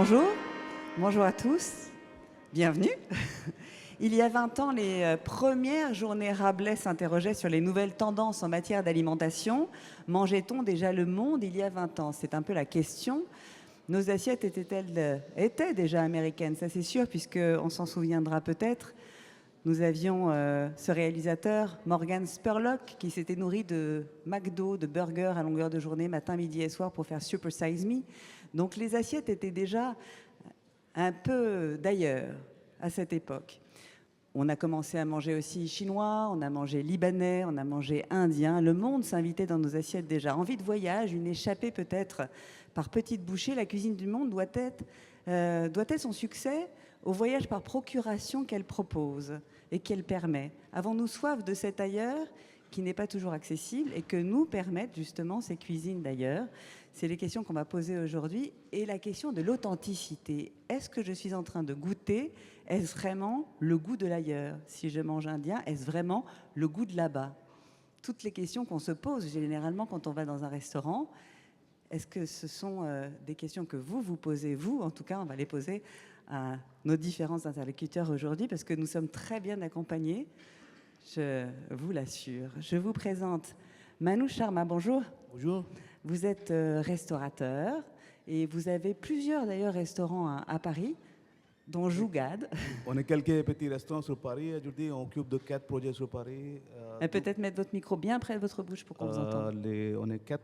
Bonjour, bonjour à tous, bienvenue. Il y a 20 ans, les premières journées Rabelais s'interrogeaient sur les nouvelles tendances en matière d'alimentation. Mangeait-on déjà le monde il y a 20 ans? C'est un peu la question. Nos assiettes étaient déjà américaines, ça c'est sûr, puisqu'on s'en souviendra peut-être. Nous avions ce réalisateur, Morgan Spurlock, qui s'était nourri de McDo, de burgers à longueur de journée, matin, midi et soir, pour faire Super Size Me. Donc les assiettes étaient déjà un peu d'ailleurs à cette époque. On a commencé à manger aussi chinois, on a mangé libanais, on a mangé indien. Le monde s'invitait dans nos assiettes déjà. Envie de voyage, une échappée peut-être par petites bouchées. La cuisine du monde doit-elle son succès au voyage par procuration qu'elle propose et qu'elle permet? Avons-nous soif de cet ailleurs qui n'est pas toujours accessible et que nous permettent justement ces cuisines d'ailleurs? C'est les questions qu'on va poser aujourd'hui. Et la question de l'authenticité. Est-ce que je suis en train de goûter? Est-ce vraiment le goût de l'ailleurs? Si je mange indien, est-ce vraiment le goût de là-bas? Toutes les questions qu'on se pose généralement quand on va dans un restaurant. Est-ce que ce sont des questions que vous posez, vous? En tout cas, on va les poser à nos différents interlocuteurs aujourd'hui parce que nous sommes très bien accompagnés, je vous l'assure. Je vous présente Manu Sharma, bonjour. Bonjour. Vous êtes restaurateur et vous avez plusieurs d'ailleurs restaurants à Paris, dont Jougade. On a quelques petits restaurants sur Paris. Aujourd'hui, on occupe de 4 projets sur Paris. Peut-être mettre votre micro bien près de votre bouche pour qu'on vous entende. On a 4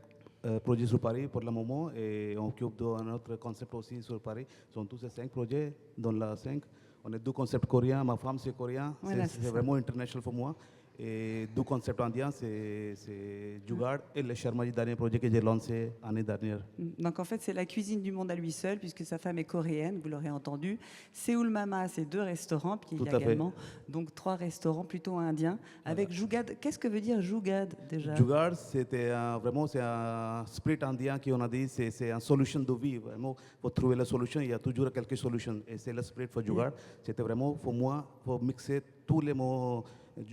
projets sur Paris pour le moment et on occupe un autre concept aussi sur Paris. Ce sont tous ces 5 projets, dans la 5. On a 2 concepts coréens. Ma femme, c'est coréen. Voilà, c'est vraiment international pour moi. Et 2 concepts indiens, c'est Jugaad et le Sharma, le dernier projet que j'ai lancé l'année dernière. Donc en fait, c'est la cuisine du monde à lui seul, puisque sa femme est coréenne, vous l'aurez entendu. Séoul Mama, c'est 2 restaurants, puis il y a également donc 3 restaurants plutôt indiens. Avec Jougade, qu'est-ce que veut dire Jougade déjà? Jugaad, c'était vraiment c'est un spirit indien qu'on a dit, c'est une solution de vie. Vraiment, pour trouver la solution, il y a toujours quelques solutions. Et c'est le spirit pour Jugaad. C'était vraiment pour moi, pour mixer tous les mots.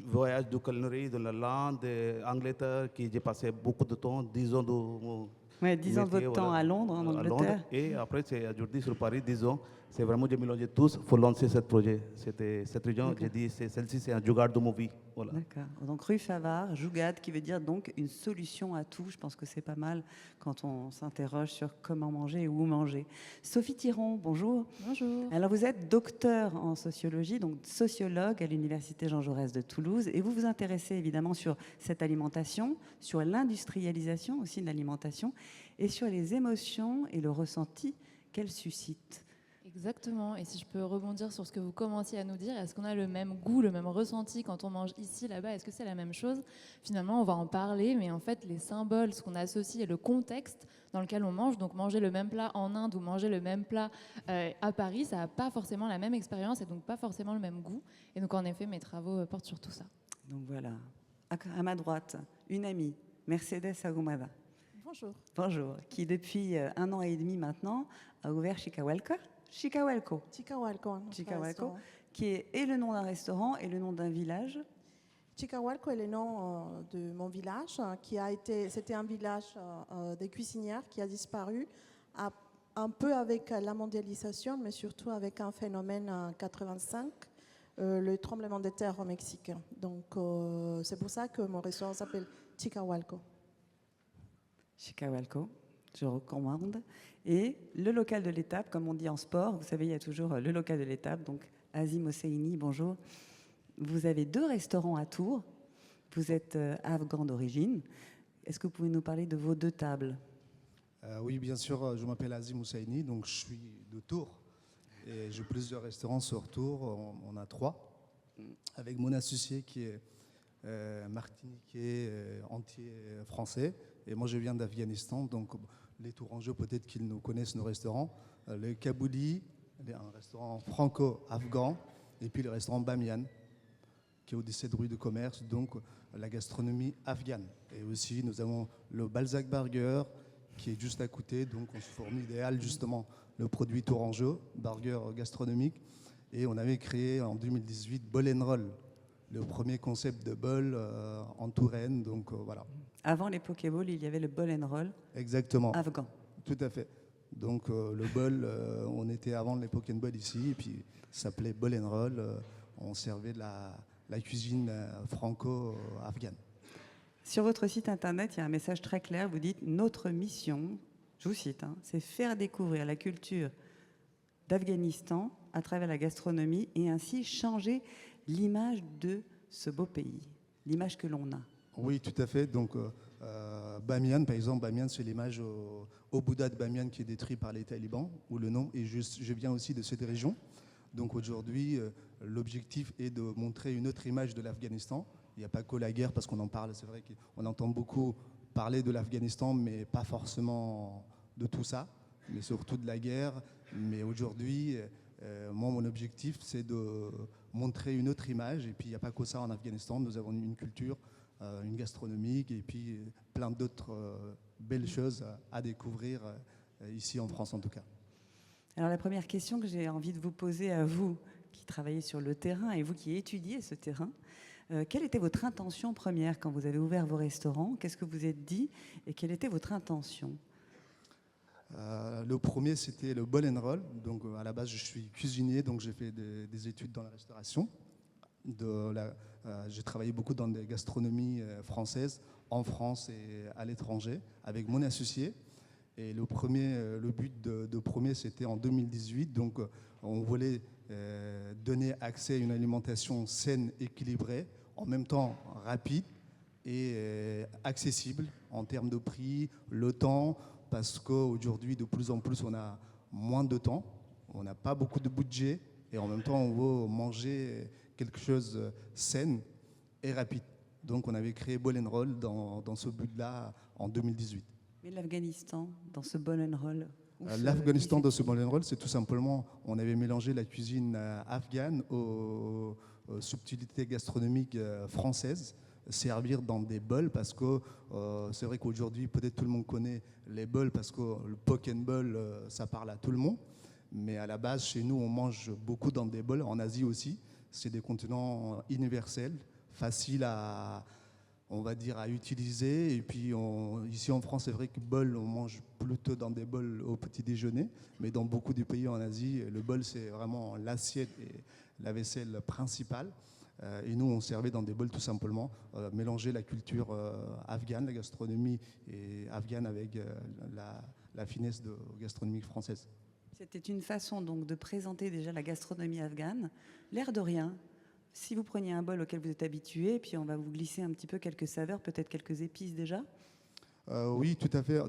Voyage de culinary, de la langue, d'Angleterre, qui j'ai passé beaucoup de temps, 10 ans de 10 ans de votre temps à Londres, en Angleterre. Et après, c'est aujourd'hui sur Paris, 10 ans. C'est vraiment, j'ai mélangé tous pour lancer ce projet. C'était cette région, j'ai dit, celle-ci, c'est un Jugaad de movie. Voilà. D'accord. Donc rue Favard, Jougade, qui veut dire donc une solution à tout. Je pense que c'est pas mal quand on s'interroge sur comment manger et où manger. Sophie Thiron, bonjour. Bonjour. Alors vous êtes docteur en sociologie, donc sociologue à l'Université Jean Jaurès de Toulouse, et vous vous intéressez évidemment sur cette alimentation, sur l'industrialisation aussi de l'alimentation, et sur les émotions et le ressenti qu'elle suscite. Exactement. Et si je peux rebondir sur ce que vous commenciez à nous dire, est-ce qu'on a le même goût, le même ressenti quand on mange ici, là-bas? Est-ce que c'est la même chose? Finalement, on va en parler, mais en fait, les symboles, ce qu'on associe et le contexte dans lequel on mange, donc manger le même plat en Inde ou manger le même plat à Paris, ça n'a pas forcément la même expérience et donc pas forcément le même goût. Et donc, en effet, mes travaux portent sur tout ça. Donc voilà. À ma droite, une amie, Mercedes Agumada. Bonjour. Bonjour. Qui depuis 1 an et demi maintenant a ouvert Chikawalko, qui est et le nom d'un restaurant et le nom d'un village. Chikawalko est le nom de mon village, c'était un village des cuisinières qui a disparu un peu avec la mondialisation, mais surtout avec un phénomène en 85, le tremblement de terre au Mexique. Donc c'est pour ça que mon restaurant s'appelle Chikawalko. Chikawalko, je recommande. Et le local de l'étape, comme on dit en sport, vous savez, il y a toujours le local de l'étape, donc Azim Hosseini, bonjour. Vous avez 2 restaurants à Tours, vous êtes afghan d'origine. Est-ce que vous pouvez nous parler de vos 2 tables? Oui, bien sûr, je m'appelle Azim Hosseini, donc je suis de Tours. Et j'ai plusieurs restaurants sur Tours, on a 3, avec mon associé qui est martiniquais, entier français. Et moi, je viens d'Afghanistan, donc les Tourangeaux, peut-être qu'ils nous connaissent nos restaurants. Le Kabouli, un restaurant franco-afghan, et puis le restaurant Bamiyan, qui est au 17 rue de Commerce, donc la gastronomie afghane. Et aussi, nous avons le Balzac Burger, qui est juste à côté, donc on se forme idéal, justement, le produit tourangeau, burger gastronomique. Et on avait créé en 2018 Ball and Roll, le premier concept de bol en Touraine, donc voilà. Avant les Pokéballs, il y avait le ball and roll. Exactement. Afghan. Tout à fait. Donc le bol, on était avant l'époque and bol ici, et puis ça s'appelait bol and roll. On servait de la cuisine franco-afghane. Sur votre site internet, il y a un message très clair. Vous dites notre mission, je vous cite, hein, c'est faire découvrir la culture d'Afghanistan à travers la gastronomie et ainsi changer l'image de ce beau pays, l'image que l'on a. Oui, tout à fait. Donc Bamiyan, par exemple, Bamiyan, c'est l'image au Bouddha de Bamiyan qui est détruit par les talibans, ou le nom. Et je viens aussi de cette région. Donc aujourd'hui, l'objectif est de montrer une autre image de l'Afghanistan. Il n'y a pas que la guerre, parce qu'on en parle, c'est vrai qu'on entend beaucoup parler de l'Afghanistan, mais pas forcément de tout ça, mais surtout de la guerre. Mais aujourd'hui, moi, mon objectif, c'est de montrer une autre image. Et puis, il n'y a pas que ça en Afghanistan. Nous avons une culture, une gastronomie, et puis plein d'autres belles choses à découvrir ici en France, en tout cas. Alors la première question que j'ai envie de vous poser à vous qui travaillez sur le terrain et vous qui étudiez ce terrain, quelle était votre intention première quand vous avez ouvert vos restaurants? Qu'est-ce que vous êtes dit et quelle était votre intention? Le premier, c'était le bol and roll. Donc à la base, je suis cuisinier, donc j'ai fait des études dans la restauration. J'ai travaillé beaucoup dans des gastronomies françaises, en France et à l'étranger, avec mon associé. Et le but de premier, c'était en 2018. Donc, on voulait donner accès à une alimentation saine, équilibrée, en même temps rapide et accessible en termes de prix, le temps, parce qu'aujourd'hui, de plus en plus, on a moins de temps, on n'a pas beaucoup de budget, et en même temps, on veut manger quelque chose de sain et rapide. Donc, on avait créé Bol and Roll dans ce but-là en 2018. Mais l'Afghanistan, dans ce bol and roll? L'Afghanistan, dans ce bol and roll, c'est tout simplement, on avait mélangé la cuisine afghane aux subtilités gastronomiques françaises, servir dans des bols, parce que c'est vrai qu'aujourd'hui, peut-être tout le monde connaît les bols, parce que le poke and bowl, ça parle à tout le monde. Mais à la base, chez nous, on mange beaucoup dans des bols, en Asie aussi. C'est des contenants universels, faciles on va dire, à utiliser. Et puis ici en France, c'est vrai que bol, on mange plutôt dans des bols au petit déjeuner, mais dans beaucoup de pays en Asie, le bol, c'est vraiment l'assiette et la vaisselle principale. Et nous, on servait dans des bols tout simplement, mélanger la culture afghane, la gastronomie afghane avec la finesse de gastronomie française. C'était une façon donc de présenter déjà la gastronomie afghane, l'air de rien. Si vous preniez un bol auquel vous êtes habitué, puis on va vous glisser un petit peu quelques saveurs, peut-être quelques épices déjà. Oui, tout à fait.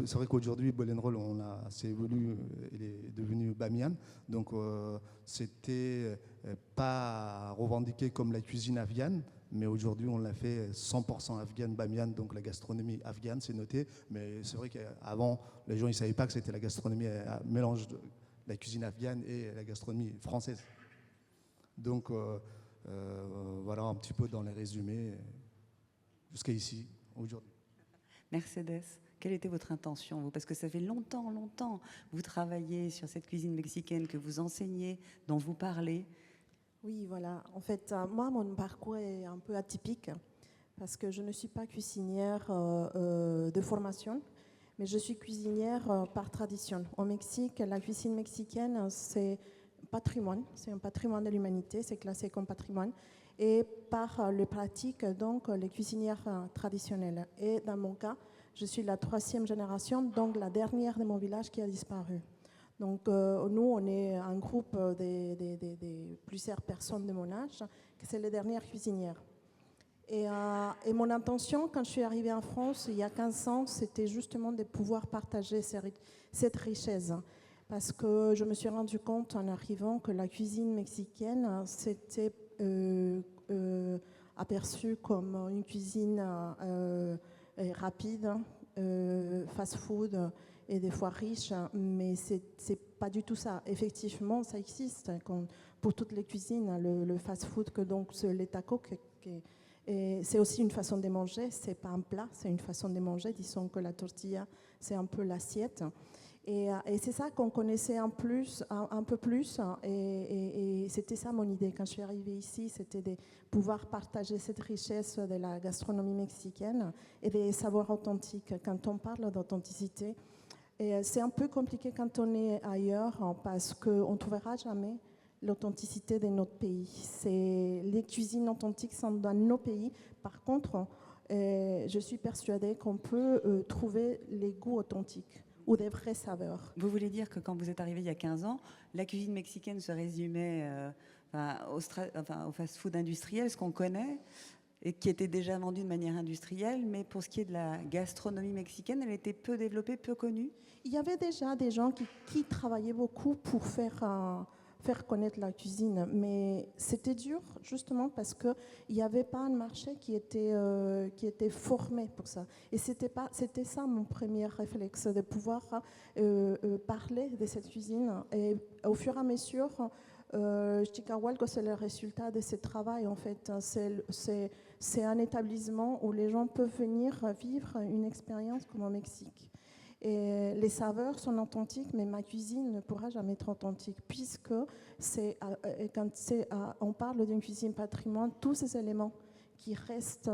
C'est vrai qu'aujourd'hui, Bol and Roll, c'est évolué, il est devenu Bamiyan. Donc, c'était pas revendiqué comme la cuisine afghane, mais aujourd'hui, on l'a fait 100% afghane, Bamiyan. Donc, la gastronomie afghane, c'est noté. Mais c'est vrai qu'avant, les gens ne savaient pas que c'était la gastronomie, un mélange de la cuisine afghane et la gastronomie française. Donc, voilà un petit peu dans les résumés jusqu'à ici, aujourd'hui. Mercedes, quelle était votre intention, vous? Parce que ça fait longtemps, vous travaillez sur cette cuisine mexicaine que vous enseignez, dont vous parlez. Oui, voilà. En fait, moi, mon parcours est un peu atypique parce que je ne suis pas cuisinière de formation, mais je suis cuisinière par tradition. Au Mexique, la cuisine mexicaine, c'est patrimoine, c'est un patrimoine de l'humanité, c'est classé comme patrimoine, et par les pratiques, donc les cuisinières traditionnelles. Et dans mon cas, je suis la 3e génération, donc la dernière de mon village qui a disparu. Donc nous, on est un groupe de plusieurs personnes de mon âge, c'est les dernières cuisinières. Et mon intention, quand je suis arrivée en France, il y a 15 ans, c'était justement de pouvoir partager cette richesse. Parce que je me suis rendu compte en arrivant que la cuisine mexicaine s'était aperçue comme une cuisine rapide, fast-food et des fois riche, mais c'est pas du tout ça. Effectivement, ça existe pour toutes les cuisines, le fast-food, les tacos, c'est aussi une façon de manger, c'est pas un plat, c'est une façon de manger. Disons que la tortilla, c'est un peu l'assiette. Et c'est ça qu'on connaissait un peu plus. Et c'était ça mon idée quand je suis arrivée ici, c'était de pouvoir partager cette richesse de la gastronomie mexicaine et des savoirs authentiques. Quand on parle d'authenticité, Et c'est un peu compliqué quand on est ailleurs parce qu'on ne trouvera jamais l'authenticité de notre pays. Les cuisines authentiques sont dans nos pays. Par contre, je suis persuadée qu'on peut trouver les goûts authentiques ou des vraies saveurs. Vous voulez dire que quand vous êtes arrivé il y a 15 ans, la cuisine mexicaine se résumait au fast-food industriel, ce qu'on connaît, et qui était déjà vendu de manière industrielle, mais pour ce qui est de la gastronomie mexicaine, elle était peu développée, peu connue. Il y avait déjà des gens qui travaillaient beaucoup pour faire connaître la cuisine, mais c'était dur justement parce qu'il n'y avait pas un marché qui était formé pour ça. Et c'était ça mon premier réflexe, de pouvoir parler de cette cuisine. Et au fur et à mesure, Chicahualco, c'est le résultat de ce travail en fait. C'est un établissement où les gens peuvent venir vivre une expérience comme au Mexique. Et les saveurs sont authentiques, mais ma cuisine ne pourra jamais être authentique, puisque on parle d'une cuisine patrimoine, tous ces éléments qui restent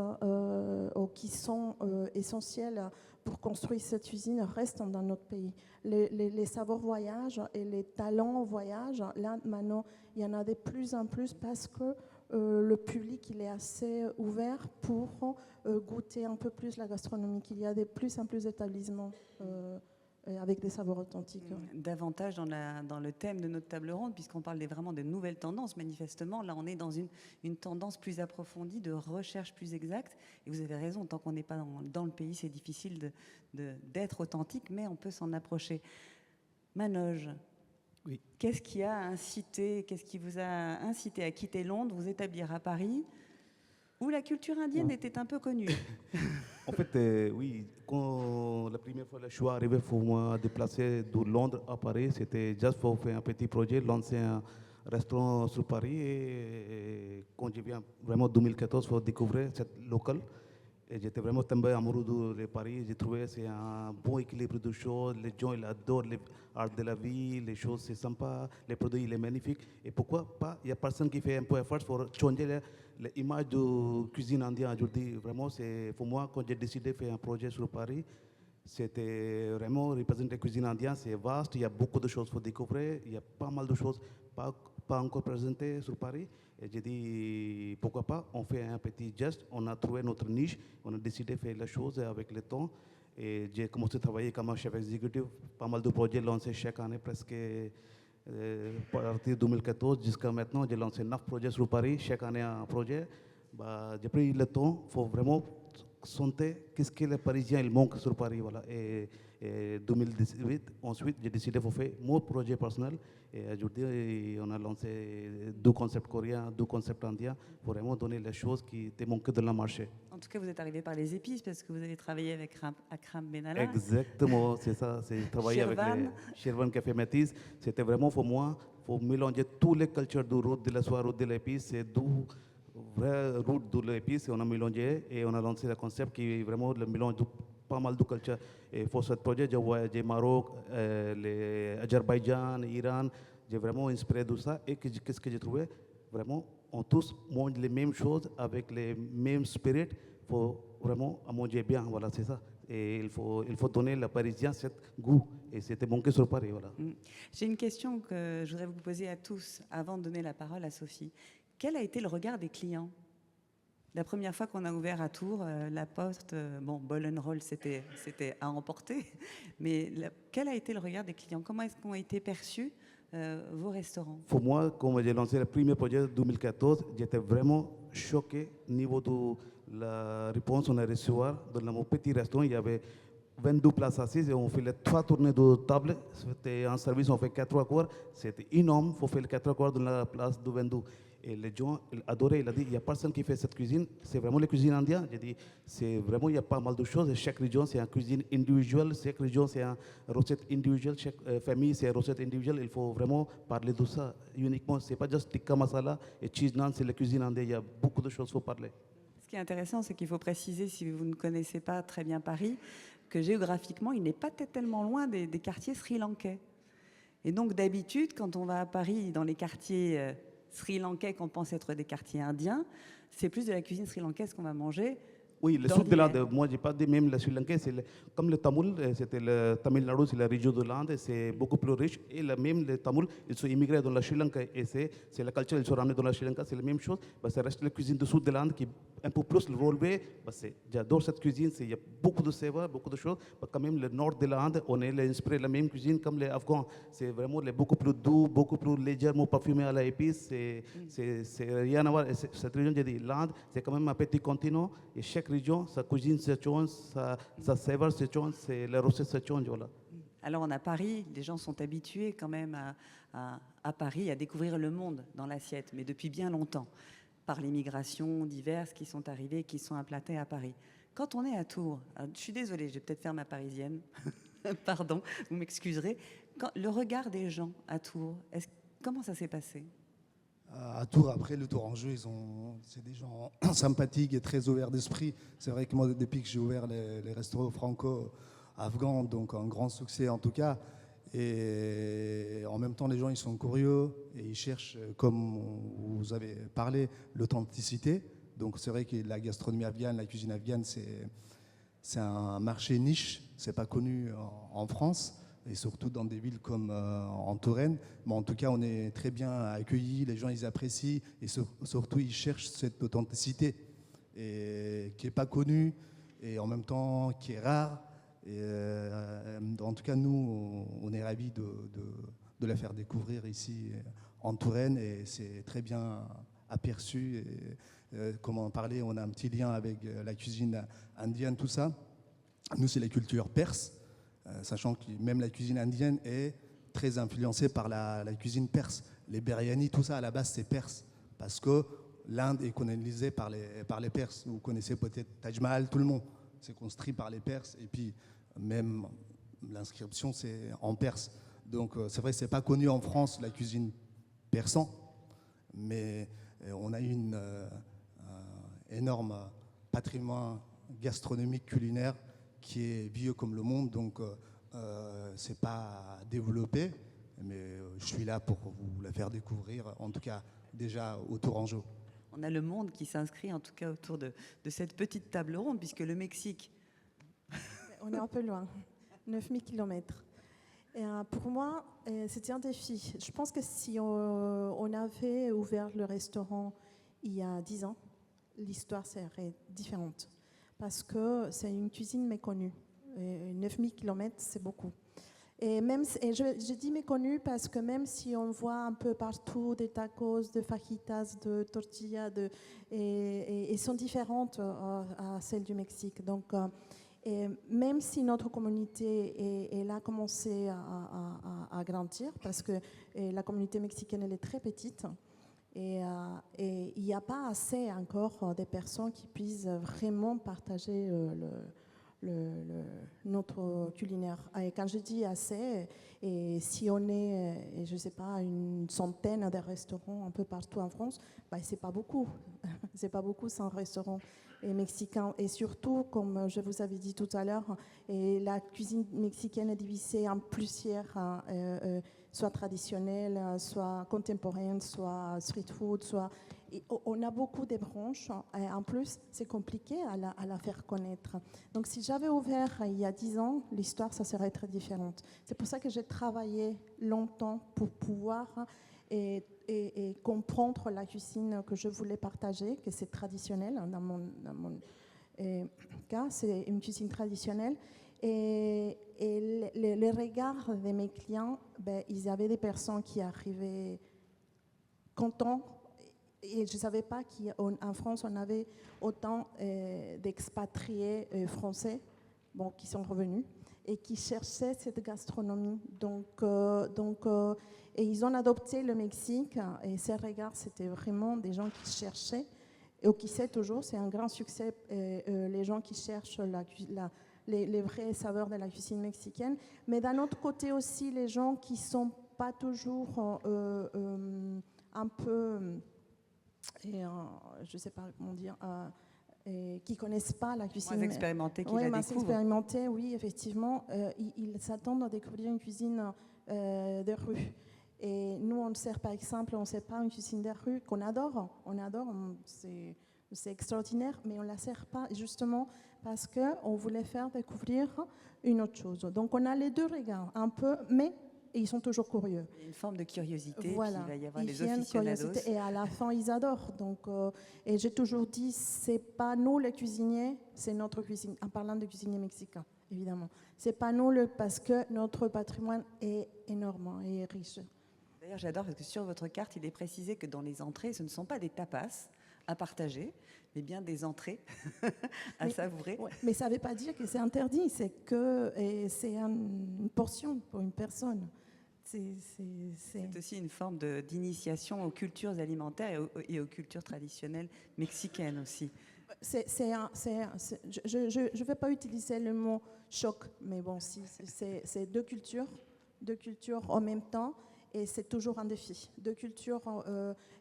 ou qui sont essentiels pour construire cette cuisine restent dans notre pays. Les saveurs voyagent et les talents voyagent. Là, maintenant, il y en a de plus en plus parce que le public il est assez ouvert pour goûter un peu plus la gastronomie. Il y a de plus en plus d'établissements avec des saveurs authentiques. Davantage dans le thème de notre table ronde, puisqu'on parle vraiment de nouvelles tendances, manifestement. Là, on est dans une tendance plus approfondie, de recherche plus exacte. Et vous avez raison, tant qu'on n'est pas dans le pays, c'est difficile d'être authentique, mais on peut s'en approcher. Manoj, Oui. qu'est-ce qui vous a incité à quitter Londres, vous établir à Paris, où la culture indienne était un peu connue? En fait, oui, quand la première fois que je suis arrivé pour me déplacer de Londres à Paris, c'était juste pour faire un petit projet, lancer un restaurant sur Paris. Et quand je viens vraiment en 2014 pour découvrir cette locale, et j'étais vraiment tombé amoureux de Paris. J'ai trouvé que c'est un bon équilibre de choses. Les gens ils adorent l'art de la vie, les choses c'est sympa, les produits il est magnifique. Et pourquoi pas, il y a personne qui fait un peu d'effort pour changer l'image de cuisine indienne aujourd'hui. Vraiment, c'est pour moi, quand j'ai décidé de faire un projet sur Paris, c'était vraiment représenter la cuisine indienne. C'est vaste, il y a beaucoup de choses pour découvrir, il y a pas mal de choses pas encore présentées sur Paris. Et j'ai dit, pourquoi pas, on fait un petit geste, on a trouvé notre niche, on a décidé de faire la chose avec le temps. Et j'ai commencé à travailler comme un chef exécutif, pas mal de projets lancés chaque année, presque à partir de 2014 jusqu'à maintenant. J'ai lancé 9 projets sur Paris, chaque année un projet. J'ai pris le temps, il faut vraiment sentir qu'est-ce que les Parisiens ils manquent sur Paris. Voilà. Et 2018, ensuite, j'ai décidé de faire mon projet personnel. Et aujourd'hui, on a lancé 2 concepts coréens, 2 concepts indiens pour vraiment donner les choses qui étaient manquées dans le marché. En tout cas, vous êtes arrivé par les épices parce que vous avez travaillé avec Akram Benalla. Exactement, c'est ça. C'est travailler avec les Shervan Café Métis. C'était vraiment pour moi, pour mélanger toutes les cultures du route de la soie, route de l'épice. C'est d'où vraie route de l'épice. On a mélangé et on a lancé le concept qui est vraiment le mélange de pas mal de cultures. Et pour ce projet, j'ai voyagé Maroc, l'Azerbaïdjan, l'Iran. J'ai vraiment inspiré de ça. Et qu'est-ce que j'ai trouvé? Vraiment, on tous mange les mêmes choses avec les mêmes spirits pour vraiment manger bien. Voilà, c'est ça. Et il faut donner à la Parisien ce goût. Et c'était manqué sur Paris. Voilà. J'ai une question que je voudrais vous poser à tous avant de donner la parole à Sophie. Quel a été le regard des clients? La première fois qu'on a ouvert à Tours, la Poste, Ball and Roll, c'était à emporter. Mais quel a été le regard des clients? Comment est-ce qu'ont été perçus vos restaurants? Pour moi, quand j'ai lancé le premier projet en 2014, j'étais vraiment choqué au niveau de la réponse qu'on a reçue. Dans mon petit restaurant, il y avait 22 places assises et on fait les 3 tournées de table. C'était un service, on fait 4 accords. C'était énorme, il faut faire les 4 accords dans la place de 22. Et les gens ils adoraient. Il a dit, il n'y a personne qui fait cette cuisine. C'est vraiment la cuisine indienne. J'ai dit, c'est vraiment, il y a pas mal de choses. Chaque région, c'est une cuisine individuelle. Chaque région, c'est une recette individuelle. Chaque famille, c'est une recette individuelle. Il faut vraiment parler de ça uniquement. Ce n'est pas juste tikka masala et cheese naan, c'est la cuisine indienne. Il y a beaucoup de choses qu'il faut parler. Ce qui est intéressant, c'est qu'il faut préciser, si vous ne connaissez pas très bien Paris, que géographiquement, il n'est pas tellement loin des quartiers sri-lankais. Et donc, d'habitude, quand on va à Paris, dans les quartiers sri-lankais qu'on pense être des quartiers indiens, c'est plus de la cuisine sri-lankaise qu'on va manger Oui, le sud de l'Inde, moi j'ai pas dit même le Sri Lanka, comme le Tamoul, c'était le Tamil Nadu, c'est la région de l'Inde, c'est beaucoup plus riche. Et même les Tamouls, ils sont immigrés dans la Sri Lanka et c'est la culture, ils sont ramenés dans la Sri Lanka, c'est la même chose. Bah, ça reste la cuisine du sud de l'Inde qui est un peu plus relevée. Bah, j'adore cette cuisine, il y a beaucoup de saveurs, beaucoup de choses. Bah, quand même, le nord de l'Inde, on est inspiré de la même cuisine comme les Afghans. C'est vraiment beaucoup plus doux, beaucoup plus légèrement parfumé à l'épice. C'est rien à voir. Cette région, j'ai dit, l'Inde, c'est quand même un petit continent et chaque région, sa cuisine se change, sa saveur se change, la recette se change. Voilà. Alors on a Paris, les gens sont habitués quand même à Paris à découvrir le monde dans l'assiette, mais depuis bien longtemps, par les migrations diverses qui sont arrivées, qui sont implantées à Paris. Quand on est à Tours, je suis désolée, je vais peut-être faire ma parisienne, pardon, vous m'excuserez, le regard des gens à Tours, comment ça s'est passé ? À Tours, après le Tourangeau, c'est des gens sympathiques et très ouverts d'esprit. C'est vrai que moi, depuis que j'ai ouvert les restaurants franco-afghans, donc un grand succès en tout cas. Et en même temps, les gens, ils sont curieux et ils cherchent, comme vous avez parlé, l'authenticité. Donc c'est vrai que la gastronomie afghane, la cuisine afghane, c'est un marché niche. C'est pas connu en France. Et surtout dans des villes comme en Touraine. Mais en tout cas, on est très bien accueillis, les gens, ils apprécient, et surtout, ils cherchent cette authenticité, et qui n'est pas connue, et en même temps, qui est rare. Et, en tout cas, nous, on est ravis de la faire découvrir ici en Touraine, et c'est très bien aperçu. Et, comme on parlait, on a un petit lien avec la cuisine indienne, tout ça. Nous, c'est la culture perse. Sachant que même la cuisine indienne est très influencée par la cuisine perse. Les biryani, tout ça, à la base, c'est perse. Parce que l'Inde est colonisée par les Perses. Vous connaissez peut-être Taj Mahal, tout le monde. C'est construit par les Perses. Et puis, même l'inscription, c'est en perse. Donc, c'est vrai que ce n'est pas connu en France, la cuisine persane. Mais on a une énorme patrimoine gastronomique, culinaire, qui est vieux comme le monde, donc c'est pas développé, mais je suis là pour vous la faire découvrir, en tout cas déjà au Tourangeau. On a le monde qui s'inscrit en tout cas autour de cette petite table ronde, puisque le Mexique... On est un peu loin, 9000 km. Et, pour moi, c'était un défi. Je pense que si on avait ouvert le restaurant il y a 10 ans, l'histoire serait différente. Parce que c'est une cuisine méconnue. 9000 km, c'est beaucoup. Et je dis méconnue parce que même si on voit un peu partout des tacos, de fajitas, de tortillas, et sont différentes à celles du Mexique. Donc, et même si notre communauté elle a commencé à grandir, parce que la communauté mexicaine elle est très petite, et il n'y a pas assez encore de personnes qui puissent vraiment partager notre culinaire. Et quand je dis assez, et si on est, je ne sais pas, une centaine de restaurants un peu partout en France, bah, ce n'est pas beaucoup. C'est pas beaucoup, 100 restaurants mexicains. Et surtout, comme je vous avais dit tout à l'heure, la cuisine mexicaine est divisée en plusieurs, soit traditionnelle, soit contemporaine, soit street food, soit... Et on a beaucoup de branches. Et en plus, c'est compliqué à la faire connaître. Donc, si j'avais ouvert il y a 10 ans, l'histoire, ça serait très différente. C'est pour ça que j'ai travaillé longtemps pour pouvoir et comprendre la cuisine que je voulais partager, que c'est traditionnel. Dans mon cas, c'est une cuisine traditionnelle. Et les regards de mes clients, ben, il y avait des personnes qui arrivaient contents. Et je ne savais pas qu'en France, on avait autant d'expatriés français qui sont revenus et qui cherchaient cette gastronomie. Et ils ont adopté le Mexique. Et ces regards, c'était vraiment des gens qui cherchaient. Et qui sait toujours, c'est un grand succès, les gens qui cherchent les vraies saveurs de la cuisine mexicaine. Mais d'un autre côté aussi, les gens qui ne sont pas toujours un peu... je ne sais pas comment dire, qui ne connaissent pas la cuisine. Moins expérimentés qui la moins découvrent. Expérimentés, oui, effectivement. Ils s'attendent à découvrir une cuisine de rue. Et nous, on sert, par exemple, on ne sert pas une cuisine de rue qu'on adore. On adore, C'est extraordinaire, mais on ne la sert pas justement parce qu'on voulait faire découvrir une autre chose. Donc on a les deux regards, un peu, mais ils sont toujours curieux. Il y a une forme de curiosité, Voilà, puis il va y avoir ils les viennent, aficionados. curiosité, et à la fin ils adorent. Donc, et j'ai toujours dit, c'est pas nous les cuisiniers, c'est notre cuisine. En parlant de cuisiniers mexicains, évidemment, c'est pas nous parce que notre patrimoine est énorme et riche. D'ailleurs, j'adore parce que sur votre carte, il est précisé que dans les entrées, ce ne sont pas des tapas à partager, mais bien des entrées à savourer. Ouais, mais ça ne veut pas dire que c'est interdit, c'est que c'est une portion pour une personne. C'est aussi une forme d'initiation aux cultures alimentaires et aux cultures traditionnelles mexicaines aussi. Je ne vais pas utiliser le mot choc, mais bon, si, c'est deux cultures en même temps. Et c'est toujours un défi. Deux cultures.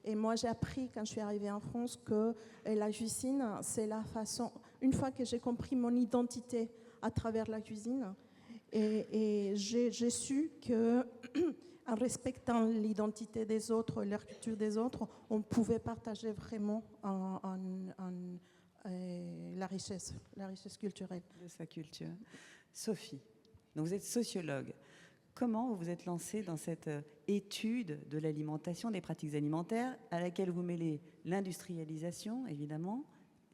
Et moi, j'ai appris quand je suis arrivée en France que la cuisine, c'est la façon. Une fois que j'ai compris mon identité à travers la cuisine, et j'ai su que, en respectant l'identité des autres, leur culture des autres, on pouvait partager vraiment la richesse culturelle de sa culture. Sophie, donc vous êtes sociologue. Comment vous vous êtes lancée dans cette étude de l'alimentation, des pratiques alimentaires, à laquelle vous mêlez l'industrialisation, évidemment,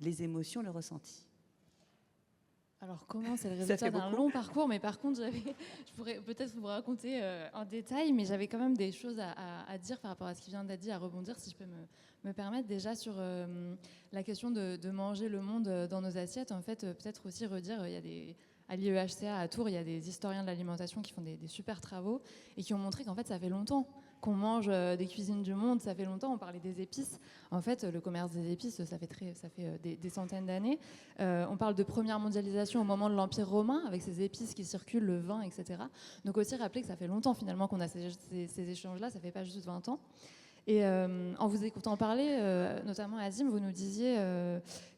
les émotions, le ressenti? Alors comment, c'est le résultat d'un long parcours, mais par contre, je pourrais peut-être vous raconter en détail, mais j'avais quand même des choses à dire par rapport à ce qui vient d'être dit, à rebondir, si je peux me permettre, déjà sur la question de manger le monde dans nos assiettes. En fait, peut-être aussi redire, il y a à l'IEHCA à Tours, il y a des historiens de l'alimentation qui font des super travaux et qui ont montré qu'en fait, ça fait longtemps qu'on mange des cuisines du monde, ça fait longtemps. On parlait des épices. En fait, le commerce des épices, ça fait des centaines d'années. On parle de première mondialisation au moment de l'Empire romain, avec ces épices qui circulent, le vin, etc. Donc aussi rappeler que ça fait longtemps finalement qu'on a ces échanges-là, ça fait pas juste 20 ans. Et en vous écoutant parler, notamment Azim, vous nous disiez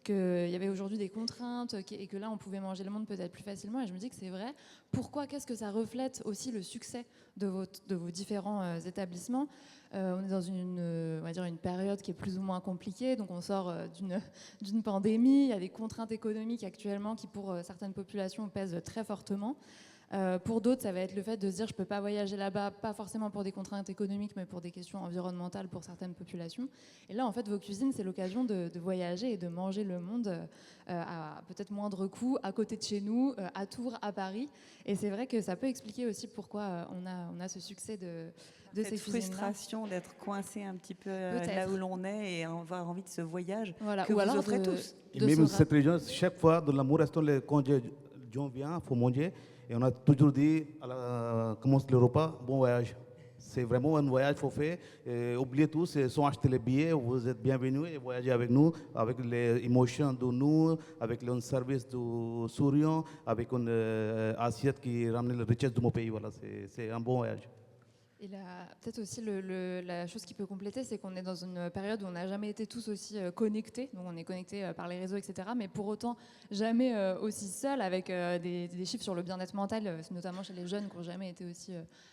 qu'il y avait aujourd'hui des contraintes et que là, on pouvait manger le monde peut-être plus facilement. Et je me dis que c'est vrai. Pourquoi? Qu'est-ce que ça reflète aussi le succès de vos différents établissements? On est dans on va dire une période qui est plus ou moins compliquée. Donc on sort d'une pandémie. Il y a des contraintes économiques actuellement qui, pour certaines populations, pèsent très fortement. Pour d'autres, ça va être le fait de se dire je ne peux pas voyager là-bas, pas forcément pour des contraintes économiques, mais pour des questions environnementales pour certaines populations. Et là, en fait, vos cuisines, c'est l'occasion de voyager et de manger le monde à peut-être moindre coût, à côté de chez nous, à Tours, à Paris. Et c'est vrai que ça peut expliquer aussi pourquoi on a ce succès de cette ces cuisines-là. frustration d'être coincé un petit peu là où l'on est et avoir envie de ce voyage que Ou vous alors offrez tous. Et même cette région, chaque fois, dans l'amour restaurant, quand John vient, il faut manger. Et on a toujours dit, commence le repas, bon voyage. C'est vraiment un voyage qu'il faut faire. Oubliez tout, sans acheter les billets, vous êtes bienvenus et voyagez avec nous, avec les émotions de nous, avec le service de souriant, avec une assiette qui ramène la richesse de mon pays. Voilà, c'est un bon voyage. Et peut-être aussi la chose qui peut compléter, c'est qu'on est dans une période où on n'a jamais été tous aussi connectés. Donc on est connectés par les réseaux, etc. Mais pour autant, jamais aussi seul, avec des chiffres sur le bien-être mental, notamment chez les jeunes, qui n'ont jamais été aussi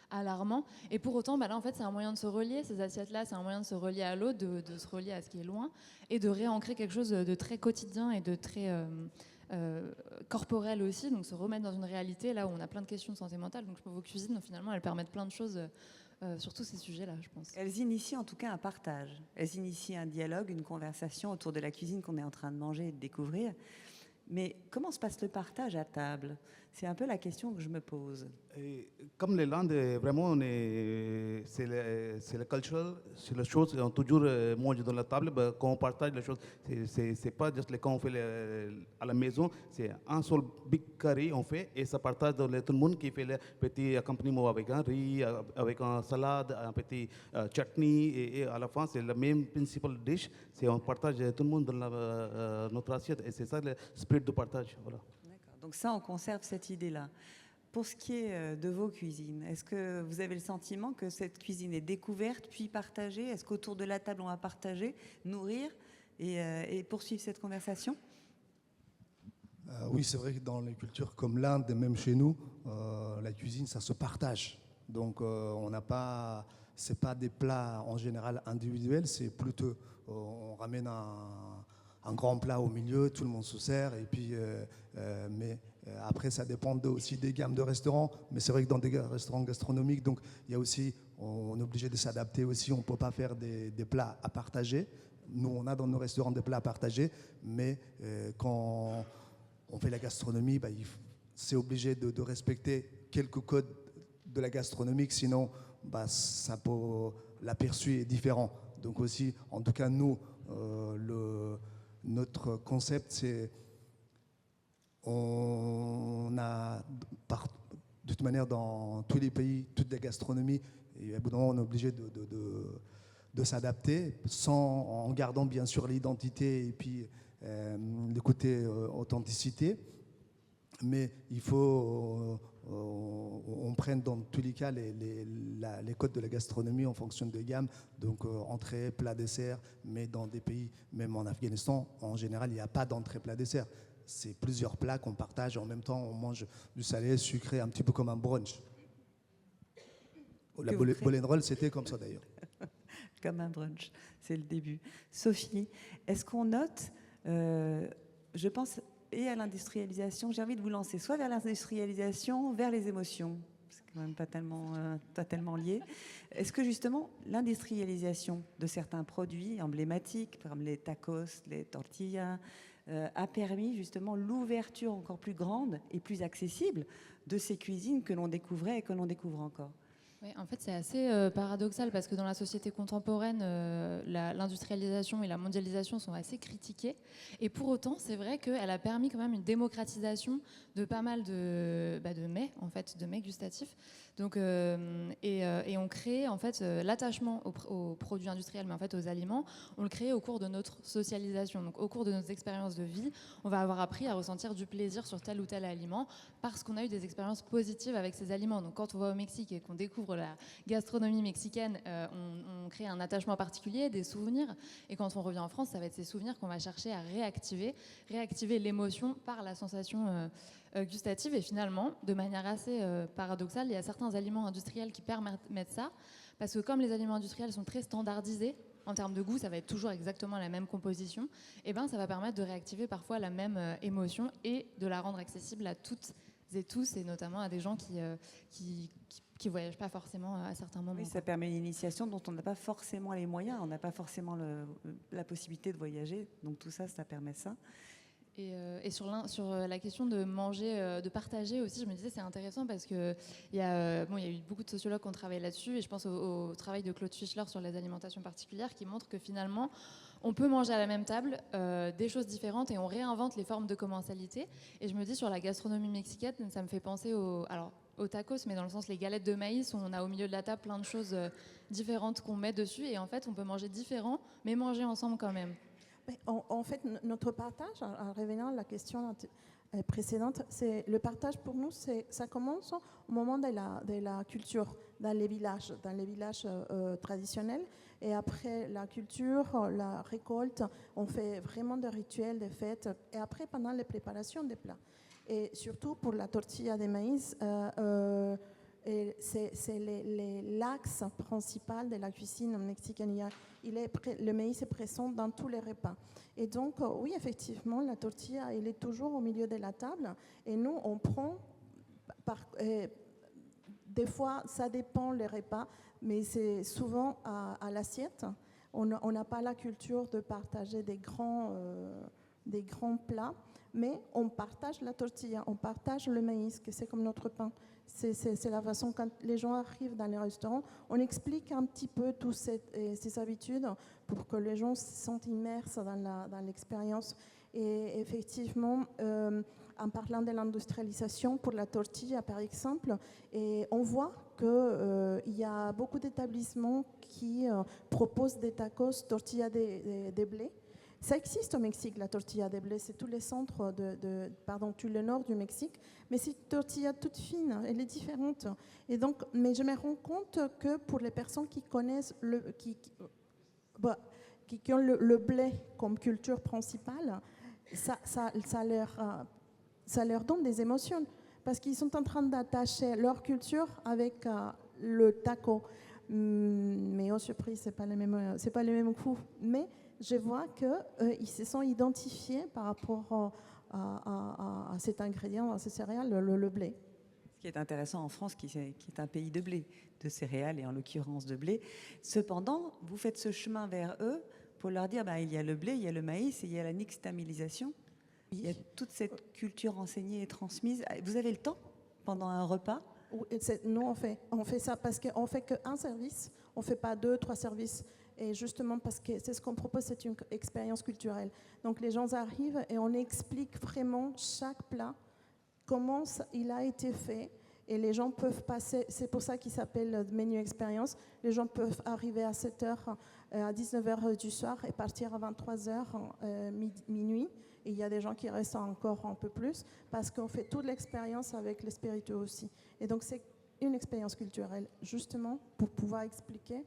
alarmants. Et pour autant, là, en fait, c'est un moyen de se relier. Ces assiettes-là, c'est un moyen de se relier à l'autre, de se relier à ce qui est loin, et de réancrer quelque chose de très quotidien et de très corporel aussi. Donc se remettre dans une réalité là où on a plein de questions de santé mentale. Donc vos cuisines, finalement, elles permettent plein de choses. Sur tous ces sujets-là, je pense. Elles initient en tout cas un partage. Elles initient un dialogue, une conversation autour de la cuisine qu'on est en train de manger et de découvrir. Mais comment se passe le partage à table? C'est un peu la question que je me pose. Et comme les Landes, vraiment, c'est la culture, c'est les choses qu'on toujours mange dans la table, quand on partage les choses. C'est pas juste quand on fait à la maison, c'est un seul big curry on fait et ça partage dans tout le monde qui fait le petit accompagnement avec un riz, avec un salade, un petit chutney et à la fin c'est le même principal dish, c'est on partage tout le monde dans notre assiette et c'est ça le spirit de partage. Voilà. Donc ça, on conserve cette idée-là. Pour ce qui est de vos cuisines, est-ce que vous avez le sentiment que cette cuisine est découverte puis partagée? Est-ce qu'autour de la table, on va partager, nourrir et poursuivre cette conversation? Oui, c'est vrai que dans les cultures comme l'Inde et même chez nous, la cuisine, ça se partage. Donc, on n'a pas, c'est pas des plats en général individuels, c'est plutôt, on ramène un grand plat au milieu, tout le monde se sert, et puis, après, ça dépend aussi des gammes de restaurants, mais c'est vrai que dans des restaurants gastronomiques, donc il y a aussi, on est obligé de s'adapter aussi, on ne peut pas faire des plats à partager. Nous, on a dans nos restaurants des plats à partager, mais quand on fait la gastronomie, c'est obligé de respecter quelques codes de la gastronomie, sinon l'aperçu est différent. Donc aussi, en tout cas, nous, notre concept, c'est on a, de toute manière, dans tous les pays, toute la gastronomie, et à bout d'un moment, on est obligé de s'adapter, en gardant bien sûr l'identité et puis le côté authenticité. Mais il faut on prenne dans tous les cas les codes de la gastronomie en fonction des gammes, donc entrée, plat, dessert, mais dans des pays, même en Afghanistan, en général, il n'y a pas d'entrée, plat, dessert. C'est plusieurs plats qu'on partage, en même temps on mange du salé, sucré, un petit peu comme un brunch. La bol and roll, c'était comme ça d'ailleurs. Comme un brunch, c'est le début. Sophie, est-ce qu'on note, je pense, et à l'industrialisation, j'ai envie de vous lancer soit vers l'industrialisation, vers les émotions. C'est quand même pas tellement lié. Est-ce que justement l'industrialisation de certains produits emblématiques, comme les tacos, les tortillas, a permis justement l'ouverture encore plus grande et plus accessible de ces cuisines que l'on découvrait et que l'on découvre encore? Oui, en fait, c'est assez paradoxal parce que dans la société contemporaine, l'industrialisation et la mondialisation sont assez critiquées. Et pour autant, c'est vrai qu'elle a permis quand même une démocratisation de pas mal de mets, en fait, de mets gustatifs. Donc, et on crée en fait l'attachement aux produits industriels, mais en fait aux aliments, on le crée au cours de notre socialisation. Donc, au cours de nos expériences de vie, on va avoir appris à ressentir du plaisir sur tel ou tel aliment parce qu'on a eu des expériences positives avec ces aliments. Donc, quand on va au Mexique et qu'on découvre la gastronomie mexicaine, on crée un attachement particulier, des souvenirs. Et quand on revient en France, ça va être ces souvenirs qu'on va chercher à réactiver l'émotion par la sensation gustative. Et finalement, de manière assez paradoxale, il y a certains aliments industriels qui permettent ça, parce que comme les aliments industriels sont très standardisés, en termes de goût, ça va être toujours exactement la même composition, et ça va permettre de réactiver parfois la même émotion et de la rendre accessible à toutes et tous, et notamment à des gens qui voyagent pas forcément à certains moments. Oui, ça permet une initiation dont on n'a pas forcément les moyens, on n'a pas forcément la possibilité de voyager, donc tout ça, ça permet ça. Et sur la question de manger, de partager aussi, je me disais c'est intéressant parce qu'il y a eu beaucoup de sociologues qui ont travaillé là-dessus, et je pense au travail de Claude Fischler sur les alimentations particulières qui montre que finalement on peut manger à la même table des choses différentes et on réinvente les formes de commensalité. Et je me dis sur la gastronomie mexicaine, ça me fait penser aux tacos, mais dans le sens les galettes de maïs où on a au milieu de la table plein de choses différentes qu'on met dessus, et en fait on peut manger différent mais manger ensemble quand même. En fait, notre partage, en revenant à la question précédente, c'est le partage pour nous, ça commence au moment de la culture dans les villages traditionnels. Et après la culture, la récolte, on fait vraiment des rituels, des fêtes. Et après, pendant les préparations des plats. Et surtout pour la tortilla de maïs, c'est l'axe principal de la cuisine mexicaine. Le maïs est présent dans tous les repas. Et donc, oui, effectivement, la tortilla, elle est toujours au milieu de la table. Et nous, on prend, des fois, ça dépend les repas, mais c'est souvent à l'assiette. On n'a pas la culture de partager des grands plats, mais on partage la tortilla, on partage le maïs, que c'est comme notre pain. C'est la façon, quand les gens arrivent dans les restaurants, on explique un petit peu toutes ces habitudes pour que les gens se sentent immerses dans l'expérience. Et effectivement, en parlant de l'industrialisation pour la tortilla, par exemple, et on voit qu'il y a beaucoup d'établissements qui proposent des tacos tortilla de blé. Ça existe au Mexique, la tortilla de blé, c'est tous les centres tout le nord du Mexique, mais c'est une tortilla toute fine, elle est différente. Et donc, mais je me rends compte que pour les personnes qui connaissent qui ont le blé comme culture principale, ça leur donne des émotions, parce qu'ils sont en train d'attacher leur culture avec le taco. Mais aux surprises, c'est pas les mêmes coups. Mais je vois qu'ils se sont identifiés par rapport à cet ingrédient, à ces céréales, le blé. Ce qui est intéressant en France, qui est un pays de blé, de céréales et en l'occurrence de blé. Cependant, vous faites ce chemin vers eux pour leur dire il y a le blé, il y a le maïs et il y a la nixtamalisation. Il y a toute cette culture enseignée et transmise. Vous avez le temps pendant un repas? Nous, on fait ça parce qu'on ne fait qu'un service, on ne fait pas 2, 3 services. Et justement, parce que c'est ce qu'on propose, c'est une expérience culturelle. Donc les gens arrivent et on explique vraiment chaque plat, comment il a été fait. Et les gens peuvent passer, c'est pour ça qu'il s'appelle menu expérience. Les gens peuvent arriver à 7h, à 19h du soir et partir à 23h, minuit. Et il y a des gens qui restent encore un peu plus parce qu'on fait toute l'expérience avec les spiritueux aussi. Et donc c'est une expérience culturelle, justement, pour pouvoir expliquer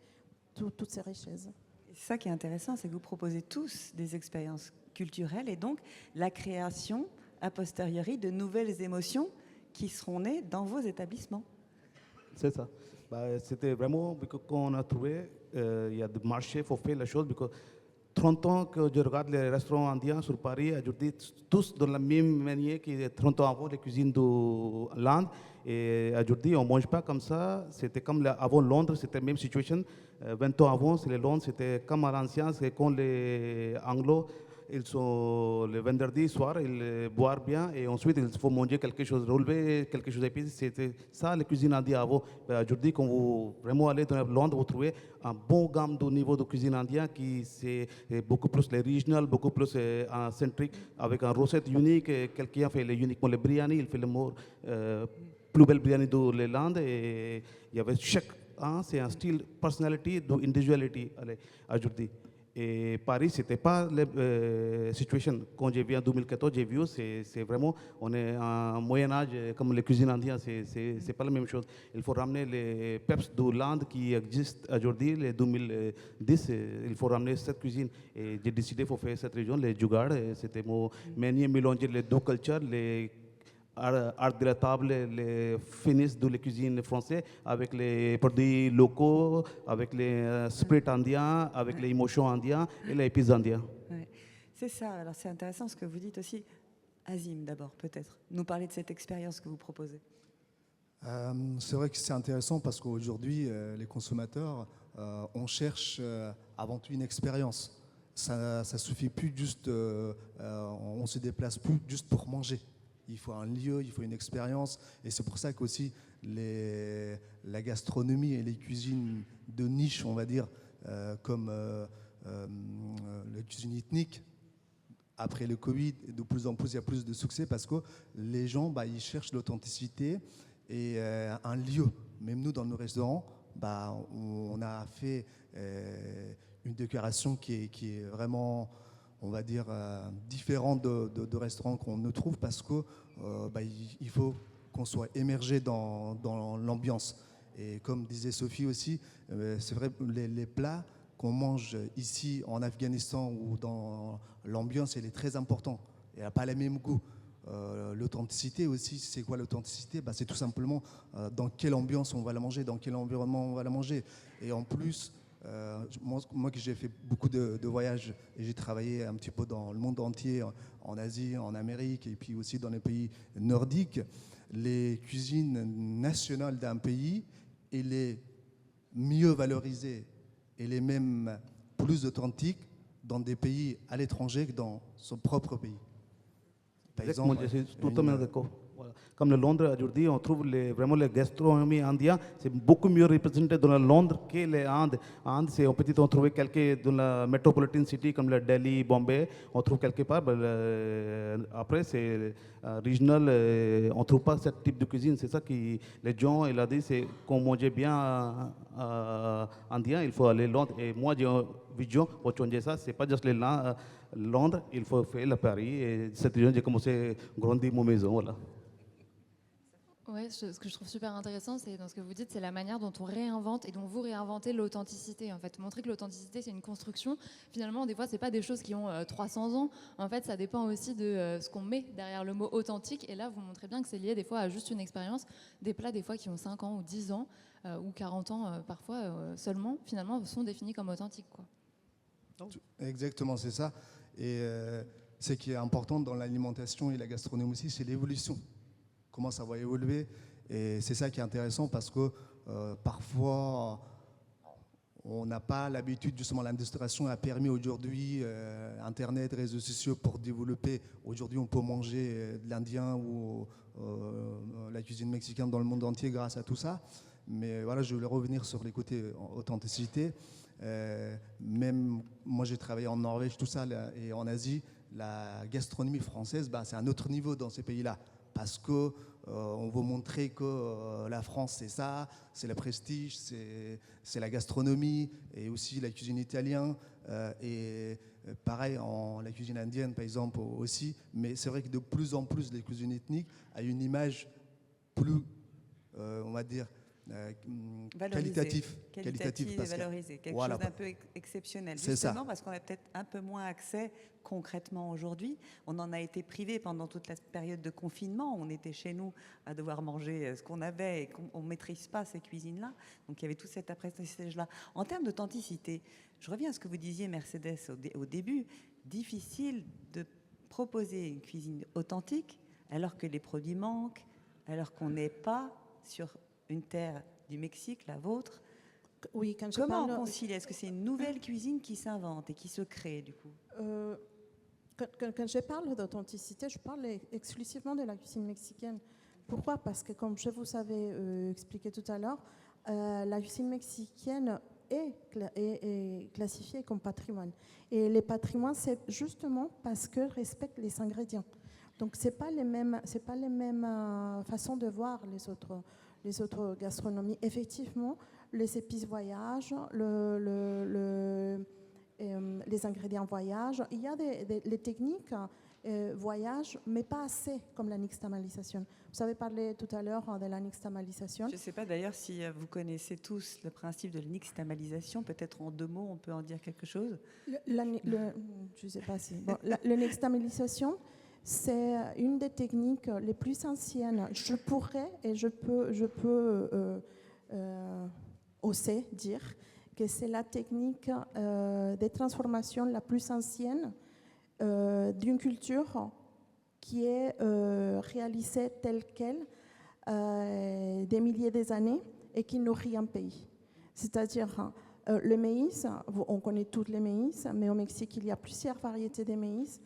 toutes ces richesses. C'est ça qui est intéressant, c'est que vous proposez tous des expériences culturelles et donc la création, a posteriori, de nouvelles émotions qui seront nées dans vos établissements. C'est ça. C'était vraiment qu'on a trouvé, il y a des marchés pour faire la chose, parce que 30 ans que je regarde les restaurants indiens sur Paris, aujourd'hui, tous de la même manière que 30 ans avant les cuisines de l'Inde. Et aujourd'hui, on ne mange pas comme ça. C'était comme avant Londres, c'était la même situation. 20 ans avant, c'est les Londres, c'était comme à l'ancien, c'est quand les Anglo, ils sont le vendredi soir, ils boivent bien et ensuite il faut manger quelque chose relevé, quelque chose d'épicé. C'était ça la cuisine indienne avant. Aujourd'hui, quand vous vraiment allez dans Londres, vous trouvez un bon gamme de niveau de cuisine indienne qui c'est beaucoup plus les regional, beaucoup plus centrique, avec une recette unique. Quelqu'un fait uniquement le biryani, il fait le plus belle biryani de l'Inde et il y avait chaque c'est un style, personnalité, d'individualité aujourd'hui. Et Paris, ce n'était pas la situation. Quand j'ai vu en 2014, j'ai vu, c'est vraiment, on est en Moyen-Âge, comme les cuisines indiennes, ce n'est pas la même chose. Il faut ramener les peps de l'Inde qui existent aujourd'hui, les 2010, il faut ramener cette cuisine. Et j'ai décidé de faire cette région, les Jugaad, c'était mon manière de mélanger les deux cultures, les art de la table, les finishes de la cuisine française avec les produits locaux, avec les spirits indiens, avec les émotions indiens et les épices indiens. Ouais. C'est ça, alors c'est intéressant ce que vous dites aussi. Azim, d'abord, peut-être, nous parler de cette expérience que vous proposez. C'est vrai que c'est intéressant parce qu'aujourd'hui, les consommateurs, on cherche avant tout une expérience. Ça ne suffit plus juste, on ne se déplace plus juste pour manger. Il faut un lieu, il faut une expérience. Et c'est pour ça qu'aussi la gastronomie et les cuisines de niche, on va dire, comme la cuisine ethnique, après le Covid, de plus en plus, il y a plus de succès parce que les gens, ils cherchent l'authenticité et un lieu. Même nous, dans nos restaurants, on a fait une décoration qui est vraiment, on va dire, différent de restaurants qu'on ne trouve parce que il faut qu'on soit émergé dans l'ambiance. Et comme disait Sophie aussi, c'est vrai, les plats qu'on mange ici en Afghanistan ou dans l'ambiance, elle est très importante. Elle n'a pas le même goût. L'authenticité aussi, c'est quoi l'authenticité? C'est tout simplement dans quelle ambiance on va la manger, dans quel environnement on va la manger. Et en plus, moi que j'ai fait beaucoup de voyages et j'ai travaillé un petit peu dans le monde entier, en Asie, en Amérique et puis aussi dans les pays nordiques, les cuisines nationales d'un pays, elle est mieux valorisée, elle est même plus authentique dans des pays à l'étranger que dans son propre pays. Par exemple, je suis totalement d'accord. Voilà. Comme le Londres, aujourd'hui, on trouve vraiment les gastronomies indiennes, c'est beaucoup mieux représenté dans le Londres que les Indes. Inde, c'est peut-être on trouve quelques dans la metropolitan city comme le Delhi, Bombay, on trouve quelque part. Après, c'est régional, on ne trouve pas ce type de cuisine. C'est ça que les gens, il a dit, c'est qu'on mange bien indien, il faut aller à Londres. Et moi, j'ai une vision pour changer ça. C'est pas juste les Londres, il faut faire le Paris. Et cette région, j'ai commencé à grandir ma maison. Voilà. Ouais, ce que je trouve super intéressant, c'est dans ce que vous dites, c'est la manière dont on réinvente et dont vous réinventez l'authenticité. En fait, montrer que l'authenticité, c'est une construction. Finalement, des fois, c'est pas des choses qui ont 300 ans. En fait, ça dépend aussi de ce qu'on met derrière le mot authentique. Et là, vous montrez bien que c'est lié des fois à juste une expérience. Des plats, des fois, qui ont 5 ans ou 10 ans ou 40 ans, parfois seulement, finalement, sont définis comme authentiques, quoi. Exactement, c'est ça. Et ce qui est important dans l'alimentation et la gastronomie aussi, c'est l'évolution. Comment ça va évoluer. Et c'est ça qui est intéressant parce que parfois, on n'a pas l'habitude, justement, l'industrie a permis aujourd'hui, Internet, réseaux sociaux pour développer. Aujourd'hui, on peut manger de l'indien ou la cuisine mexicaine dans le monde entier grâce à tout ça. Mais voilà, je voulais revenir sur les côtés authenticité. Même moi, j'ai travaillé en Norvège, tout ça, là, et en Asie. La gastronomie française, c'est un autre niveau dans ces pays-là. Parce que on veut montrer que la France, c'est ça, c'est le prestige, c'est la gastronomie et aussi la cuisine italienne. Et pareil, la cuisine indienne, par exemple, aussi. Mais c'est vrai que de plus en plus, les cuisines ethniques ont une image plus, on va dire, qualitative et valorisé, quelque voilà, chose d'un peu exceptionnel. C'est Justement, ça. parce qu'on a peut-être un peu moins accès concrètement aujourd'hui. On en a été privé pendant toute la période de confinement. On était chez nous à devoir manger ce qu'on avait et qu'on ne maîtrise pas ces cuisines-là. Donc il y avait tout cet apprentissage-là. En termes d'authenticité, je reviens à ce que vous disiez, Mercedes, au début. Difficile de proposer une cuisine authentique alors que les produits manquent, alors qu'on n'est pas sur une terre du Mexique, la vôtre. Oui, quand je Comment parle, concilier? Est-ce que c'est une nouvelle cuisine qui s'invente et qui se crée du coup? Quand je parle d'authenticité, je parle exclusivement de la cuisine mexicaine. Pourquoi? Parce que, comme je vous avais expliqué tout à l'heure, la cuisine mexicaine est classifiée comme patrimoine. Et les patrimoines, c'est justement parce qu'elle respecte les ingrédients. Donc, ce n'est pas les mêmes façons de voir les autres gastronomies. Effectivement, les épices voyagent, les ingrédients voyagent. Il y a les techniques voyagent, mais pas assez comme la nixtamalisation. Vous avez parlé tout à l'heure de la nixtamalisation. Je ne sais pas d'ailleurs si vous connaissez tous le principe de la nixtamalisation. Peut-être en 2 mots, on peut en dire quelque chose. Je ne sais pas si. Bon, la nixtamalisation, c'est une des techniques les plus anciennes. Je pourrais et je peux oser dire que c'est la technique de transformation la plus ancienne d'une culture qui est réalisée telle qu'elle des milliers d'années et qui nourrit un pays. C'est-à-dire le maïs, on connaît tous les maïs, mais au Mexique, il y a plusieurs variétés de maïs.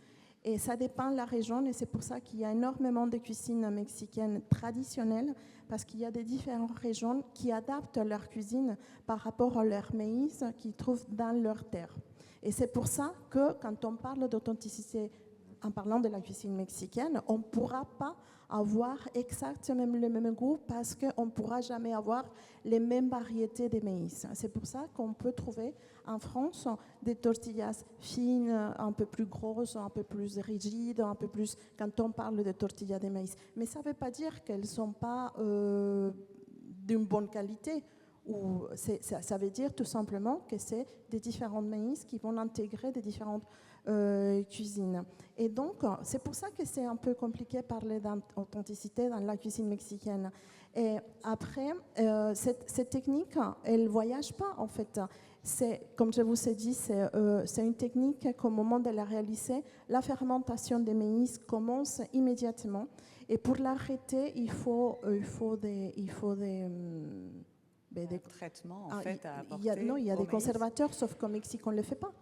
Et ça dépend de la région, et c'est pour ça qu'il y a énormément de cuisines mexicaines traditionnelles, parce qu'il y a des différentes régions qui adaptent leur cuisine par rapport à leur maïs qu'ils trouvent dans leur terre. Et c'est pour ça que quand on parle d'authenticité, en parlant de la cuisine mexicaine, on ne pourra pas avoir exactement le même goût parce qu'on ne pourra jamais avoir les mêmes variétés de maïs. C'est pour ça qu'on peut trouver en France des tortillas fines, un peu plus grosses, un peu plus rigides, un peu plus quand on parle de tortillas de maïs. Mais ça ne veut pas dire qu'elles ne sont pas d'une bonne qualité. Ou ça veut dire tout simplement que c'est des différents maïs qui vont intégrer des différentes cuisines. Et donc, c'est pour ça que c'est un peu compliqué de parler d'authenticité dans la cuisine mexicaine. Et après, cette technique, elle ne voyage pas en fait. Comme je vous ai dit, c'est une technique qu'au moment de la réaliser, la fermentation des maïs commence immédiatement. Et pour l'arrêter, il faut des traitements en fait à apporter. Il y a des conservateurs, sauf qu'au Mexique, on ne le fait pas.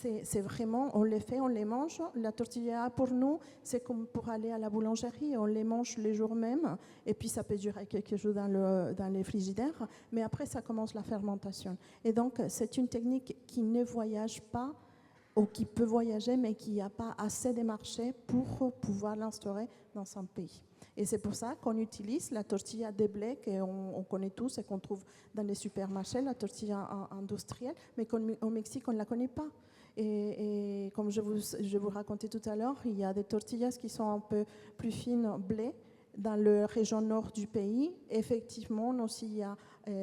C'est vraiment, on les fait, on les mange. La tortilla, pour nous, c'est comme pour aller à la boulangerie. On les mange les jours même. Et puis, ça peut durer quelques jours dans les frigidaires. Mais après, ça commence la fermentation. Et donc, c'est une technique qui ne voyage pas, ou qui peut voyager, mais qui n'a pas assez de marché pour pouvoir l'instaurer dans son pays. Et c'est pour ça qu'on utilise la tortilla de blé qu'on connaît tous et qu'on trouve dans les supermarchés, la tortilla industrielle, mais qu'au Mexique, on ne la connaît pas. Et comme je vous racontais tout à l'heure, il y a des tortillas qui sont un peu plus fines blé dans la région nord du pays. Effectivement, aussi, il y a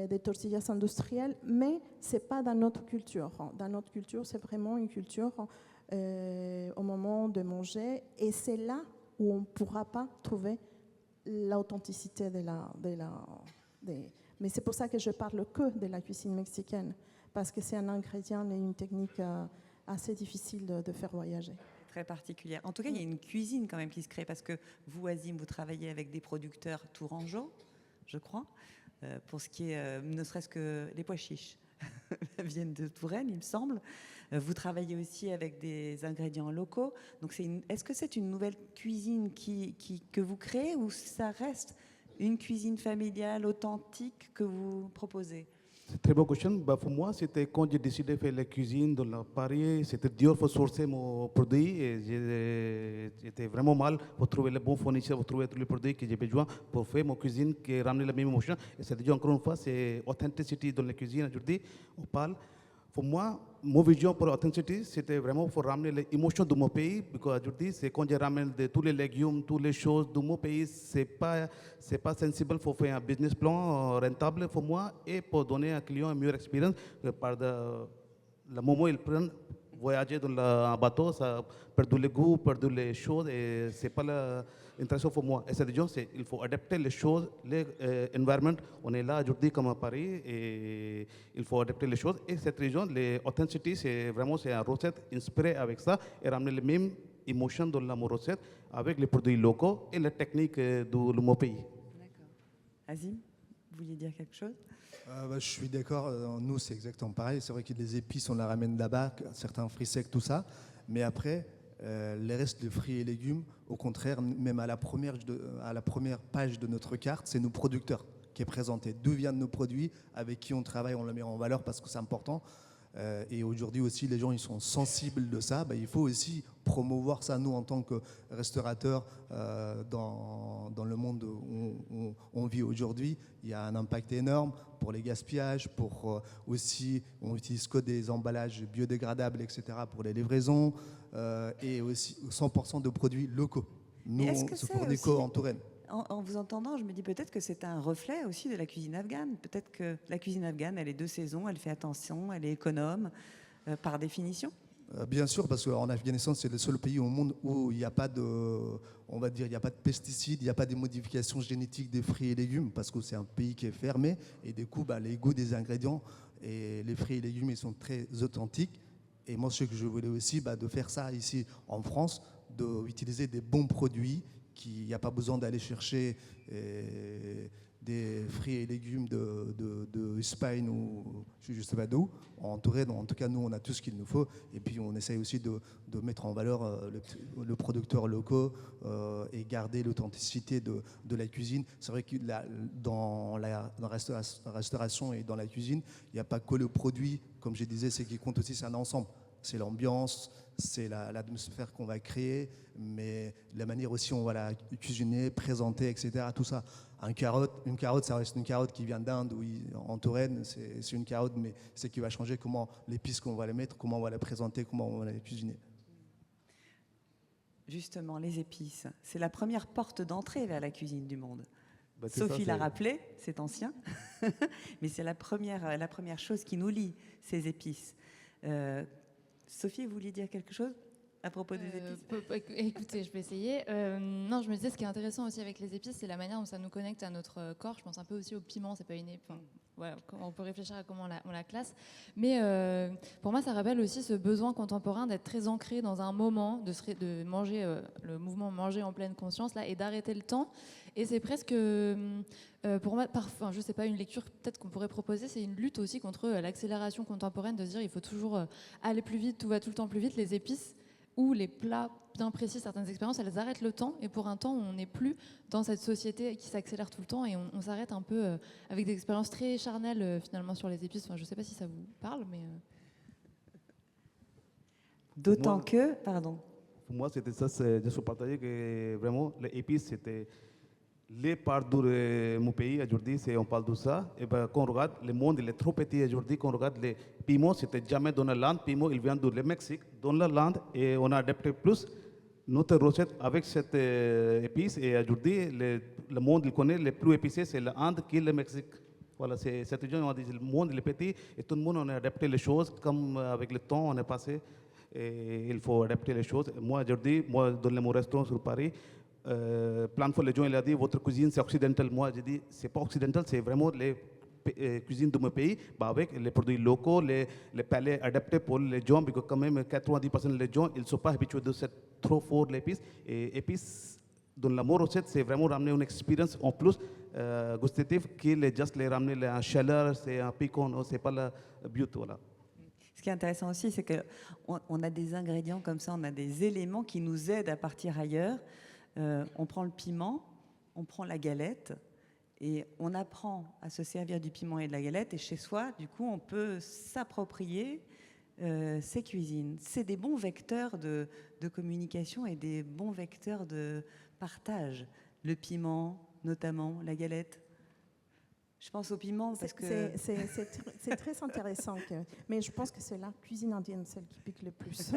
des tortillas industrielles, mais ce n'est pas dans notre culture. Dans notre culture, c'est vraiment une culture au moment de manger. Et c'est là où on ne pourra pas trouver l'authenticité mais c'est pour ça que je parle que de la cuisine mexicaine, parce que c'est un ingrédient et une technique assez difficile de faire voyager. Très particulière. En tout cas, il y a une cuisine quand même qui se crée parce que vous, Azim, vous travaillez avec des producteurs tourangeaux, je crois, pour ce qui est, ne serait-ce que les pois chiches viennent de Touraine, il me semble. Vous travaillez aussi avec des ingrédients locaux. Donc, est-ce que c'est une nouvelle cuisine que vous créez ou ça reste une cuisine familiale authentique que vous proposez? C'est une très bonne question. Bah, pour moi, c'était quand j'ai décidé de faire la cuisine dans Paris, c'était dur pour sourcer mon produit et j'étais vraiment mal pour trouver les bons fournisseurs, pour trouver tous les produits que j'ai besoin pour faire mon cuisine qui ramenait la même émotion. Et c'est encore une fois, c'est authenticité dans la cuisine. Aujourd'hui, on parle. Pour moi, mon vision pour l'authenticité, c'était vraiment pour ramener les émotions de mon pays. Parce qu'aujourd'hui, c'est quand je ramène tous les légumes, toutes les choses de mon pays, c'est pas sensible pour faire un business plan rentable pour moi et pour donner à un client une meilleure expérience. Par le moment où ils prennent voyager dans un bateau, ça perd le goût, perd les choses et c'est pas intéressant pour moi. Et cette raison, il faut adapter les choses, l'environnement. On est là aujourd'hui comme à Paris et il faut adapter les choses. Et cette région, l'authenticité, c'est vraiment une recette inspirée avec ça et ramener les mêmes émotions dans la recette avec les produits locaux et les techniques de mon pays. D'accord. Azim, vous vouliez dire quelque chose? Je suis d'accord, nous c'est exactement pareil. C'est vrai que les épices, on la ramène là-bas, certains fruits secs, tout ça. Mais après, les restes de fruits et légumes, au contraire, même à la première page de notre carte, c'est nos producteurs qui est présenté. D'où viennent nos produits, avec qui on travaille, on le met en valeur parce que c'est important. Et aujourd'hui aussi, les gens ils sont sensibles de ça. Il faut aussi promouvoir ça, nous, en tant que restaurateurs dans le monde où on vit aujourd'hui. Il y a un impact énorme pour les gaspillages, pour aussi, on utilise que des emballages biodégradables, etc., pour les livraisons, et aussi 100% de produits locaux. Nous, c'est pour déco en Touraine. En vous entendant, je me dis peut-être que c'est un reflet aussi de la cuisine afghane. Peut-être que la cuisine afghane, elle est 2 saisons, elle fait attention, elle est économe, par définition. Bien sûr, parce qu'en Afghanistan, c'est le seul pays au monde où il n'y a pas de, on va dire, il n'y a pas de pesticides, il n'y a pas de modifications génétiques des fruits et légumes, parce que c'est un pays qui est fermé. Et du coup, les goûts des ingrédients et les fruits et légumes, ils sont très authentiques. Et moi, ce que je voulais aussi, de faire ça ici en France, d'utiliser des bons produits. Il n'y a pas besoin d'aller chercher des fruits et légumes de Espagne ou je ne sais pas d'où. En Touraine, en tout cas, nous, on a tout ce qu'il nous faut. Et puis, on essaye aussi de mettre en valeur le producteur local et garder l'authenticité de la cuisine. C'est vrai que dans la restauration et dans la cuisine, il n'y a pas que le produit. Comme je disais, c'est qui compte aussi, c'est un ensemble. C'est l'ambiance, c'est l'atmosphère qu'on va créer, mais la manière aussi on va la cuisiner, présenter, etc. Tout ça. Une carotte, ça reste une carotte qui vient d'Inde ou en Touraine, c'est une carotte, mais c'est qui va changer comment l'épice qu'on va les mettre, comment on va la présenter, comment on va la cuisiner. Justement, les épices, c'est la première porte d'entrée vers la cuisine du monde. C'est Sophie ça, l'a rappelé, c'est ancien, mais c'est la première chose qui nous lie, ces épices. Sophie, vous vouliez dire quelque chose à propos des épices? Écoutez, je vais essayer. Non, je me disais, ce qui est intéressant aussi avec les épices, c'est la manière dont ça nous connecte à notre corps. Je pense un peu aussi au piment, c'est pas une épice. Voilà, on peut réfléchir à comment on la classe. Mais pour moi, ça rappelle aussi ce besoin contemporain d'être très ancré dans un moment, de manger, le mouvement manger en pleine conscience, là, et d'arrêter le temps. Et c'est presque, pour moi, je sais pas, une lecture peut-être qu'on pourrait proposer, c'est une lutte aussi contre l'accélération contemporaine, de se dire il faut toujours aller plus vite, tout va tout le temps plus vite. Les épices ou les plats bien précis, certaines expériences, elles arrêtent le temps. Et pour un temps, on n'est plus dans cette société qui s'accélère tout le temps et on s'arrête un peu avec des expériences très charnelles finalement sur les épices. Enfin, je ne sais pas si ça vous parle, mais... D'autant que... Pardon. Pour moi, c'était ça, je suis partagé que vraiment, les épices, c'était les parts de mon pays aujourd'hui, on parle de ça. Et quand on regarde, le monde il est trop petit aujourd'hui. Quand on regarde les piments, c'était jamais dans la lande. Piment, il vient du Mexique, dans la lande, et on a adapté plus notre recette avec cette épice. Et aujourd'hui, le monde il connaît les plus épicés, c'est l'Inde qui est le Mexique. Voilà, c'est cette région, on dit le monde il est petit et tout le monde on a adapté les choses comme avec le temps on est passé. Et il faut adapter les choses. Moi aujourd'hui, dans mon restaurant sur Paris. Plein de fois, les gens ils ont dit votre cuisine c'est occidental. Moi, j'ai dit c'est pas occidental, c'est vraiment cuisine de mon pays, bah, avec les produits locaux, les palais adaptés pour les gens, parce que quand même 90% des gens, ils ne sont pas habitués de cette trop fort l'épice. Et épices, dans la mort recette, c'est vraiment ramener une expérience en plus gustative qui est juste les ramener la chaleur, c'est un piquant, c'est pas la beauté, voilà. Ce qui est intéressant aussi, c'est qu'on a des ingrédients comme ça, on a des éléments qui nous aident à partir ailleurs. On prend le piment, on prend la galette et on apprend à se servir du piment et de la galette. Et chez soi, du coup, on peut s'approprier ces cuisines. C'est des bons vecteurs de communication et des bons vecteurs de partage. Le piment, notamment, la galette. Je pense au piment parce que... C'est très intéressant. Mais je pense que c'est la cuisine indienne, celle qui pique le plus.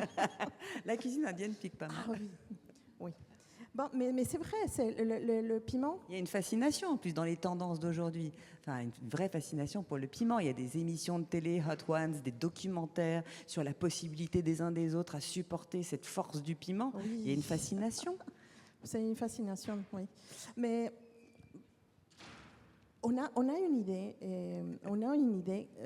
La cuisine indienne pique pas mal. Ah oui. Oui. Bon, mais c'est vrai, le piment. Il y a une fascination en plus dans les tendances d'aujourd'hui. Enfin, une vraie fascination pour le piment. Il y a des émissions de télé, Hot Ones, des documentaires sur la possibilité des uns des autres à supporter cette force du piment. Oui. Il y a une fascination. C'est une fascination, oui. Mais on a une idée.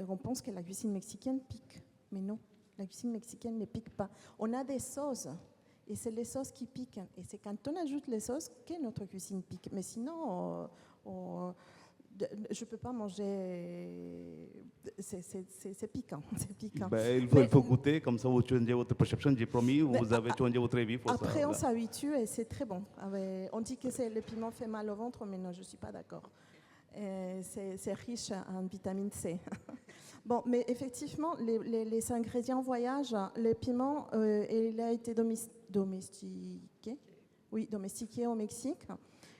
On pense que la cuisine mexicaine pique. Mais non, la cuisine mexicaine ne pique pas. On a des sauces. Et c'est les sauces qui piquent. Et c'est quand on ajoute les sauces que notre cuisine pique. Mais sinon, je ne peux pas manger... C'est piquant. C'est piquant. Ben, il faut goûter, comme ça vous changez votre perception. J'ai promis, vous avez changé votre vie. Après, ça, on s'habitue et c'est très bon. On dit que le piment fait mal au ventre, mais non, je ne suis pas d'accord. C'est riche en vitamine C. Bon, mais effectivement, les ingrédients voyagent. Le piment, il a été domestiqué. Oui, domestiqué au Mexique.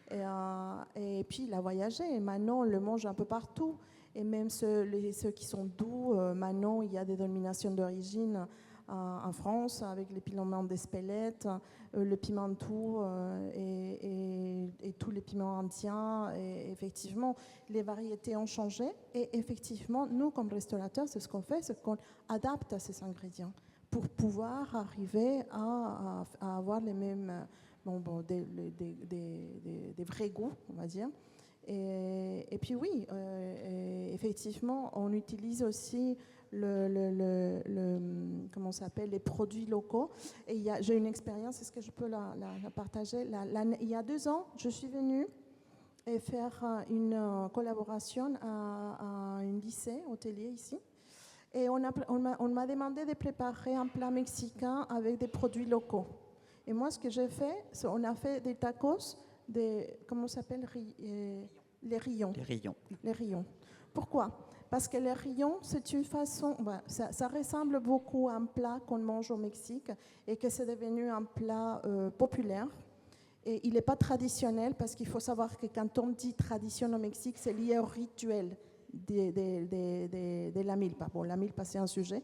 Et puis, il a voyagé. Et maintenant, on le mange un peu partout. Et même ceux qui sont doux, maintenant, il y a des dénominations d'origine en France, avec les piments d'Espelette, le pimentou et tous les piments indiens. Et effectivement, les variétés ont changé. Et effectivement, nous, comme restaurateurs, c'est ce qu'on fait, c'est qu'on adapte ces ingrédients pour pouvoir arriver à avoir les mêmes, des vrais goûts, on va dire. Et puis oui, effectivement, on utilise aussi comment ça s'appelle, les produits locaux. Et j'ai une expérience, est-ce que je peux la partager? Il y a 2 ans, je suis venue faire une collaboration à un lycée hôtelier ici. Et on m'a demandé de préparer un plat mexicain avec des produits locaux. Et moi, ce que j'ai fait, c'est on a fait des tacos, comment ça s'appelle, les rillons. Les rillons. Pourquoi? Parce que les rillons, c'est une façon, ça ressemble beaucoup à un plat qu'on mange au Mexique et que c'est devenu un plat populaire. Et il n'est pas traditionnel parce qu'il faut savoir que quand on dit tradition au Mexique, c'est lié au rituel de la milpa. Bon, la milpa, c'est un sujet,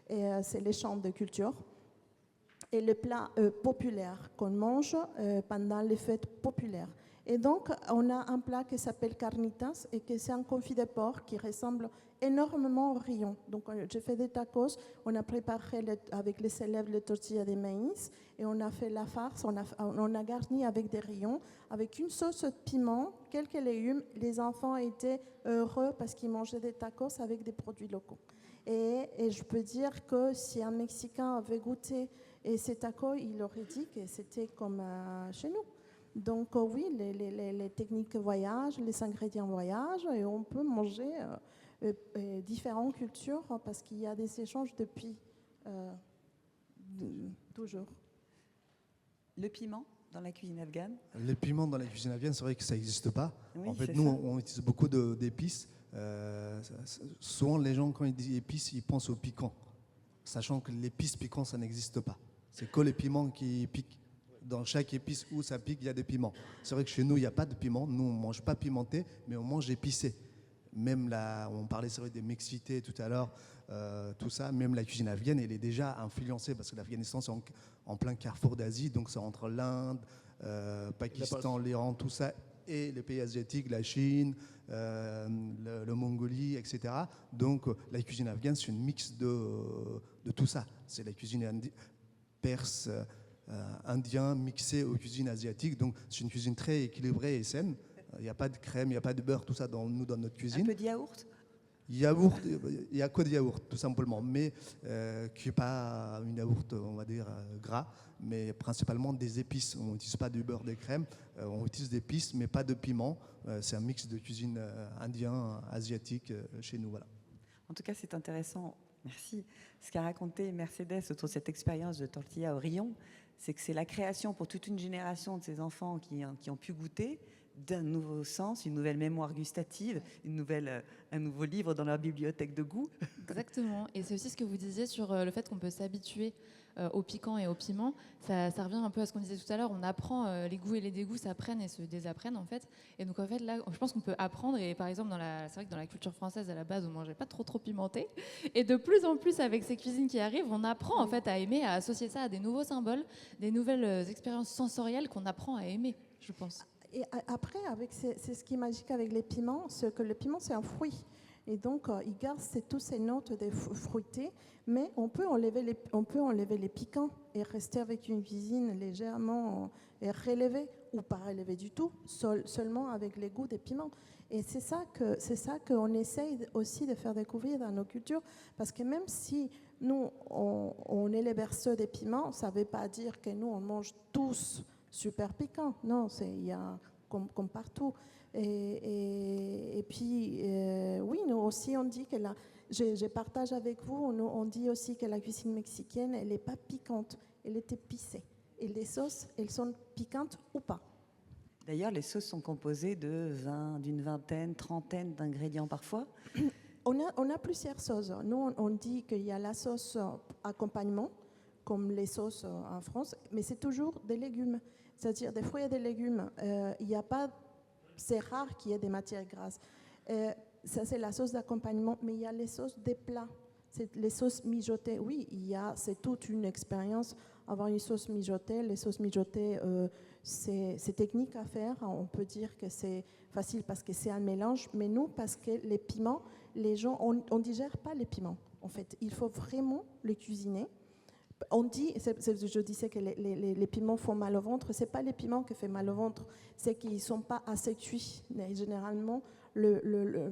et c'est les chants de culture. Et le plat populaire qu'on mange pendant les fêtes populaires. Et donc, on a un plat qui s'appelle carnitas et que c'est un confit de porc qui ressemble énormément au rillon. Donc, j'ai fait des tacos, on a préparé avec les célèbres les tortillas de maïs et on a fait la farce, on a garni avec des rillons, avec une sauce de piment, quelques légumes. Les enfants étaient heureux parce qu'ils mangeaient des tacos avec des produits locaux. Et je peux dire que si un Mexicain avait goûté ces tacos, il aurait dit que c'était comme chez nous. Donc oui, les techniques voyagent, les ingrédients voyagent et on peut manger différentes cultures parce qu'il y a des échanges depuis toujours. Le piment dans la cuisine afghane? Le piment dans la cuisine afghane, c'est vrai que ça n'existe pas. Oui, en fait, c'est nous, ça. on utilise beaucoup d'épices. Souvent, les gens, quand ils disent épices, ils pensent au piquant, sachant que l'épice piquant, ça n'existe pas. C'est que les piments qui piquent. Dans chaque épice où ça pique, il y a des piments. C'est vrai que chez nous, il n'y a pas de piment. Nous, on ne mange pas pimenté, mais on mange épicé. Même là, on parlait, c'est vrai, des mixités tout à l'heure, tout ça. Même la cuisine afghane, elle est déjà influencée parce que l'Afghanistan, c'est en plein carrefour d'Asie. Donc, c'est entre l'Inde, Pakistan, l'Iran, tout ça, et les pays asiatiques, la Chine, le Mongolie, etc. Donc, la cuisine afghane, c'est une mix de tout ça. C'est la cuisine perse, indien mixé aux cuisines asiatiques. Donc, c'est une cuisine très équilibrée et saine. Il n'y a pas de crème, il n'y a pas de beurre, tout ça dans notre cuisine. Un peu de yaourt? Yaourt, il n'y a que des yaourts, tout simplement, mais qui n'est pas une yaourt, on va dire, gras, mais principalement des épices. On n'utilise pas du beurre, des crèmes, on utilise des épices, mais pas de piment. C'est un mix de cuisine indien, asiatique chez nous. Voilà. En tout cas, c'est intéressant. Merci. Ce qu'a raconté Mercedes autour de cette expérience de tortilla au rayon, c'est que c'est la création pour toute une génération de ces enfants qui ont pu goûter d'un nouveau sens, une nouvelle mémoire gustative, un nouveau livre dans leur bibliothèque de goût. Exactement. Et c'est aussi ce que vous disiez sur le fait qu'on peut s'habituer au piquant et au piment. Ça revient un peu à ce qu'on disait tout à l'heure. On apprend, les goûts et les dégoûts s'apprennent et se désapprennent en fait. Et donc en fait là, je pense qu'on peut apprendre. Et par exemple, c'est vrai que dans la culture française à la base, on mangeait pas trop pimenté. Et de plus en plus avec ces cuisines qui arrivent, on apprend en fait à aimer, à associer ça à des nouveaux symboles, des nouvelles expériences sensorielles qu'on apprend à aimer, je pense. Et après, c'est ce qui est magique avec les piments, c'est que le piment, c'est un fruit. Et donc, il garde toutes ces notes des fruitées, mais on peut enlever les piquants et rester avec une cuisine légèrement relevée, ou pas relevée du tout, seulement avec les goûts des piments. Et c'est ça qu'on essaye aussi de faire découvrir dans nos cultures, parce que même si nous, on est les berceux des piments, ça ne veut pas dire que nous, on mange tous super piquant, non, il y a comme partout. Et puis, oui, nous aussi, on dit que je partage avec vous, on dit aussi que la cuisine mexicaine, elle n'est pas piquante, elle est épicée. Et les sauces, elles sont piquantes ou pas. D'ailleurs, les sauces sont composées d'une vingtaine, trentaine d'ingrédients parfois. On a plusieurs sauces. Nous, on dit qu'il y a la sauce accompagnement, comme les sauces en France, mais c'est toujours des légumes, c'est-à-dire des fruits et des légumes. Il y a pas, c'est rare qu'il y ait des matières grasses. Ça, c'est la sauce d'accompagnement, mais il y a les sauces des plats, c'est les sauces mijotées. Oui, c'est toute une expérience avoir une sauce mijotée. Les sauces mijotées, c'est technique à faire. On peut dire que c'est facile parce que c'est un mélange, mais nous, parce que les piments, les gens, on digère pas les piments. En fait, il faut vraiment les cuisiner. On dit, je disais que les piments font mal au ventre. C'est pas les piments qui font mal au ventre, c'est qu'ils sont pas assez cuits. Et généralement,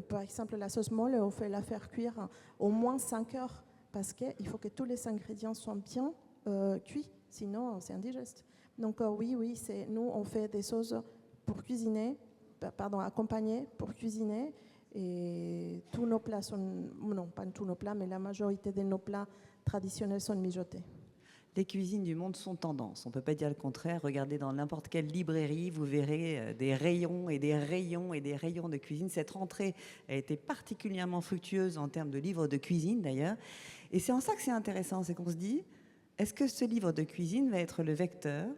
par exemple, la sauce molle, on fait la faire cuire au moins 5 heures parce qu'il faut que tous les ingrédients soient bien cuits, sinon c'est indigeste. Donc oui, nous on fait des sauces pour cuisiner, accompagnées pour cuisiner. Et tous nos plats sont, non pas tous nos plats, mais la majorité de nos plats traditionnels sont mijotés. Les cuisines du monde sont tendance, on ne peut pas dire le contraire. Regardez dans n'importe quelle librairie, vous verrez des rayons et des rayons et des rayons de cuisine. Cette rentrée a été particulièrement fructueuse en termes de livres de cuisine d'ailleurs. Et c'est en ça que c'est intéressant, c'est qu'on se dit, est-ce que ce livre de cuisine va être le vecteur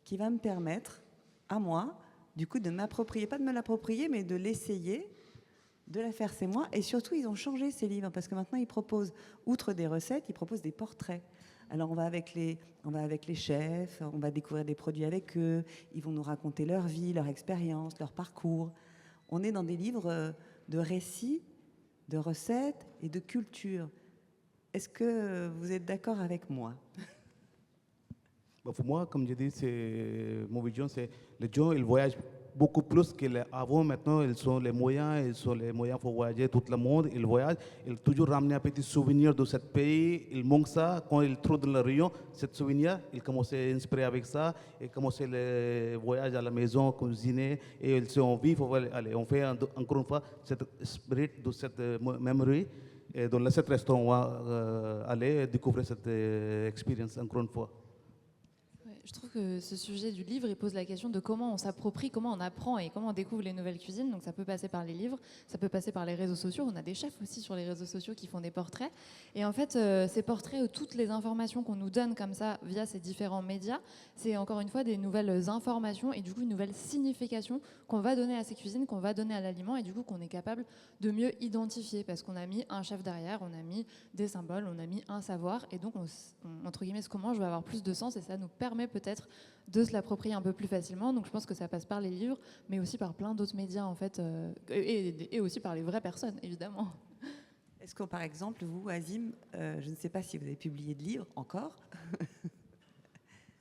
qui va me permettre, à moi, du coup, de m'approprier, pas de me l'approprier, mais de l'essayer, de la faire c'est moi. Et surtout, ils ont changé ces livres, parce que maintenant, ils proposent, outre des recettes, ils proposent des portraits. Alors on va avec les chefs, on va découvrir des produits avec eux, ils vont nous raconter leur vie, leur expérience, leur parcours. On est dans des livres de récits, de recettes et de culture. Est-ce que vous êtes d'accord avec moi? Pour moi, comme je dis, mon vision, c'est les gens, ils voyagent beaucoup plus qu'avant. Maintenant, ils ont les moyens pour voyager tout le monde. Ils voyagent, ils toujours ramener un petit souvenir de ce pays. Ils manquent ça. Quand ils trouvent dans le rayon, ce souvenir, ils commencent à s'inspirer avec ça et commencent les voyages à la maison, cuisiner. Et ils sont envie, allez, on fait encore une fois cet esprit de cette memory. Et dans cet restaurant, on va aller découvrir cette expérience encore une fois. Je trouve que ce sujet du livre, il pose la question de comment on s'approprie, comment on apprend et comment on découvre les nouvelles cuisines. Donc ça peut passer par les livres, ça peut passer par les réseaux sociaux. On a des chefs aussi sur les réseaux sociaux qui font des portraits. Et en fait, ces portraits, toutes les informations qu'on nous donne comme ça via ces différents médias, c'est encore une fois des nouvelles informations et du coup une nouvelle signification qu'on va donner à ces cuisines, qu'on va donner à l'aliment et du coup qu'on est capable de mieux identifier parce qu'on a mis un chef derrière, on a mis des symboles, on a mis un savoir et donc entre guillemets ce qu'on mange va avoir plus de sens et ça nous permet peut-être de se l'approprier un peu plus facilement. Donc je pense que ça passe par les livres, mais aussi par plein d'autres médias en fait, et aussi par les vraies personnes évidemment. Est-ce que par exemple, vous, Azim, je ne sais pas si vous avez publié de livres encore.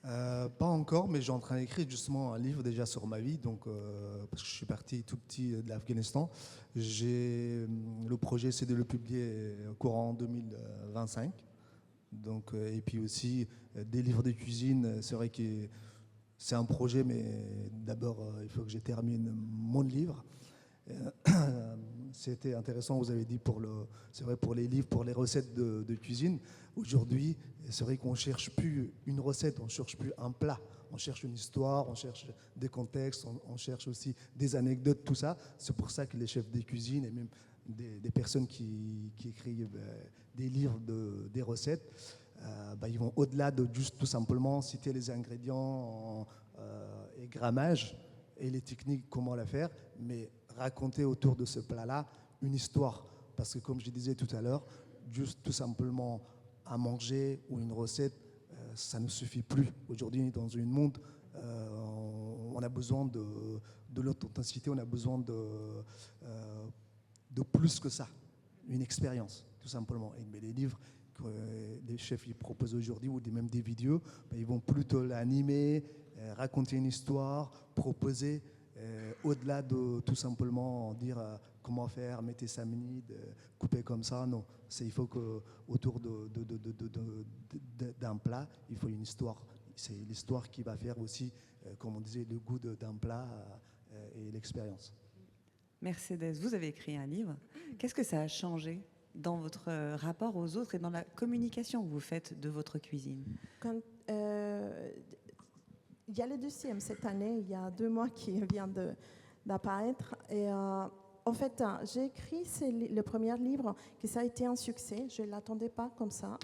Pas encore, mais j'ai en train d'écrire justement un livre déjà sur ma vie, donc, parce que je suis parti tout petit de l'Afghanistan. Le projet, c'est de le publier courant 2025. Donc, et puis aussi des livres de cuisine, c'est vrai que c'est un projet, mais d'abord il faut que je termine mon livre. C'était intéressant, vous avez dit, c'est vrai, pour les livres, pour les recettes de cuisine. Aujourd'hui, c'est vrai qu'on ne cherche plus une recette, on ne cherche plus un plat. On cherche une histoire, on cherche des contextes, on cherche aussi des anecdotes, tout ça. C'est pour ça que les chefs de cuisine et même des personnes qui écrivent des livres, des recettes, ils vont au-delà de juste tout simplement citer les ingrédients et grammage et les techniques, comment la faire, mais raconter autour de ce plat-là une histoire. Parce que comme je disais tout à l'heure, juste tout simplement à manger ou une recette, ça ne suffit plus. Aujourd'hui, dans un monde, on a besoin de l'authenticité, on a besoin de plus que ça, une expérience, tout simplement. Mais les livres que les chefs ils proposent aujourd'hui, ou même des vidéos, ils vont plutôt l'animer, raconter une histoire, proposer, au-delà de tout simplement dire comment faire, mettez 5 minutes, couper comme ça. Non, il faut qu'autour d'un plat, il faut une histoire. C'est l'histoire qui va faire aussi, comme on disait, le goût d'un plat et l'expérience. Mercedes, vous avez écrit un livre. Qu'est-ce que ça a changé dans votre rapport aux autres et dans la communication que vous faites de votre cuisine? Il y a le deuxième cette année, il y a 2 mois qui vient d'apparaître. Et en fait, j'ai écrit le premier livre, que ça a été un succès. Je ne l'attendais pas comme ça,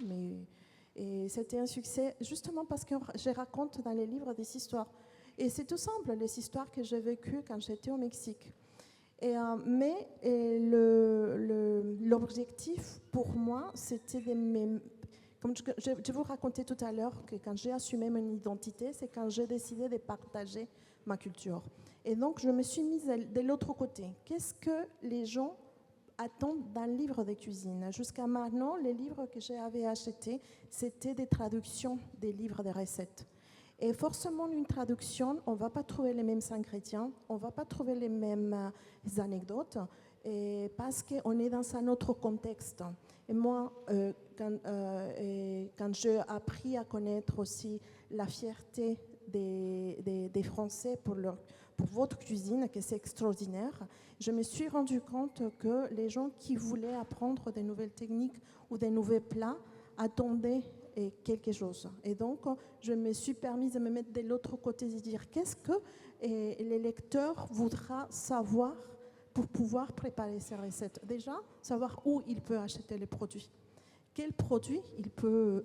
et c'était un succès justement parce que je raconte dans les livres des histoires. Et c'est tout simple, les histoires que j'ai vécues quand j'étais au Mexique. Mais l'objectif pour moi, c'était comme je vous racontais tout à l'heure, que quand j'ai assumé mon identité, c'est quand j'ai décidé de partager ma culture. Et donc, je me suis mise de l'autre côté. Qu'est-ce que les gens attendent d'un livre de cuisine? Jusqu'à maintenant, les livres que j'avais achetés, c'était des traductions des livres de recettes. Et forcément, une traduction, on ne va pas trouver les mêmes ingrédients, on ne va pas trouver les mêmes anecdotes, parce qu'on est dans un autre contexte. Et moi, quand j'ai appris à connaître aussi la fierté des Français pour votre cuisine, que c'est extraordinaire, je me suis rendu compte que les gens qui voulaient apprendre des nouvelles techniques ou des nouveaux plats attendaient quelque chose. Et donc, je me suis permise de me mettre de l'autre côté, de dire qu'est-ce que les lecteurs voudront savoir pour pouvoir préparer ces recettes. Déjà, savoir où il peut acheter les produits. Quels produits il peut,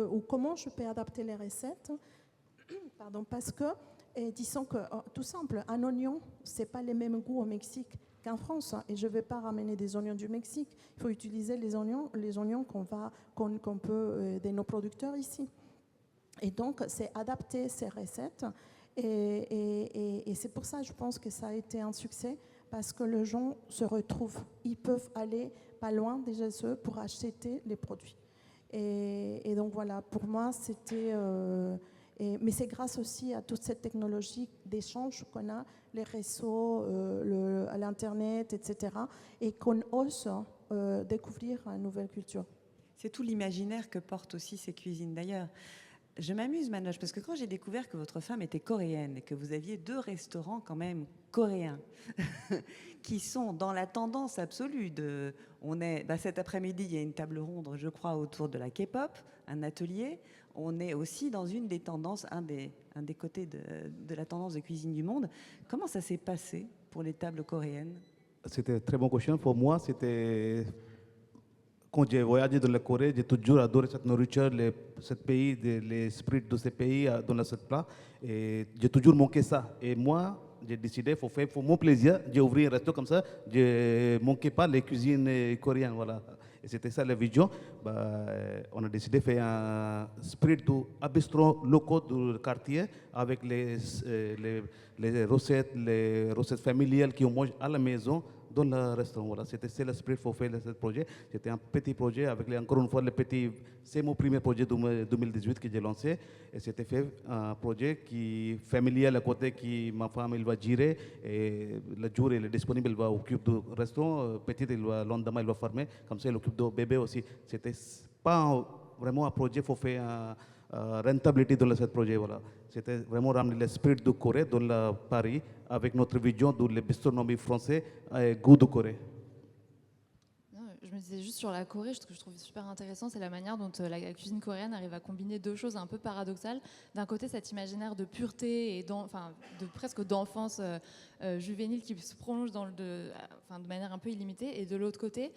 ou comment je peux adapter les recettes. Pardon, parce que, disons que, tout simple, un oignon, ce n'est pas les mêmes goûts au Mexique qu'en France. Et je ne vais pas ramener des oignons du Mexique. Il faut utiliser les oignons qu'on peut de nos producteurs ici. Et donc, c'est adapter ces recettes. Et c'est pour ça, je pense que ça a été un succès, parce que les gens se retrouvent. Ils peuvent aller pas loin des GSE pour acheter les produits. Et donc voilà, pour moi, c'était... mais c'est grâce aussi à toute cette technologie d'échange qu'on a, les réseaux, à l'Internet, etc., et qu'on ose découvrir une nouvelle culture. C'est tout l'imaginaire que portent aussi ces cuisines. D'ailleurs, je m'amuse, Manoj, parce que quand j'ai découvert que votre femme était coréenne et que vous aviez 2 restaurants quand même coréens qui sont dans la tendance absolue de... cet après-midi, il y a une table ronde, je crois, autour de la K-pop, un atelier. On est aussi dans une des tendances, un des côtés de la tendance de cuisine du monde. Comment ça s'est passé pour les tables coréennes? C'était une très bonne question. Pour moi, c'était... Quand j'ai voyagé dans la Corée, j'ai toujours adoré cette nourriture, ce pays, l'esprit de ce pays dans cette plat. Et j'ai toujours manqué ça. Et moi, j'ai décidé, pour mon plaisir, j'ai ouvert un resto comme ça. Je ne manquais pas les cuisines coréennes. Voilà. Et c'était ça la vision. On a décidé de faire un spirit de bistrot locaux du quartier avec les recettes familiales qu'on mange à la maison dans le restaurant. Voilà, c'est l'esprit pour faire ce projet. C'était un petit projet avec encore une fois le petit. C'est mon premier projet de 2018 que j'ai lancé. Et c'était fait un projet qui familial à côté, qui ma femme elle va gérer. Et le jour il est disponible, elle va occuper du restaurant. Petit, il va lendemain, il va fermer. Comme ça, elle occupe du bébé aussi. C'était pas vraiment un projet pour faire rentabilité dans ce projet. Voilà. C'était vraiment ramener l'esprit de Corée dans le Paris avec notre vision de la bistronomie française et goût de Corée. Non, je me disais juste sur la Corée, ce que je trouve super intéressant, c'est la manière dont la cuisine coréenne arrive à combiner deux choses un peu paradoxales. D'un côté, cet imaginaire de pureté et de presque d'enfance juvénile qui se prolonge de manière un peu illimitée, et de l'autre côté,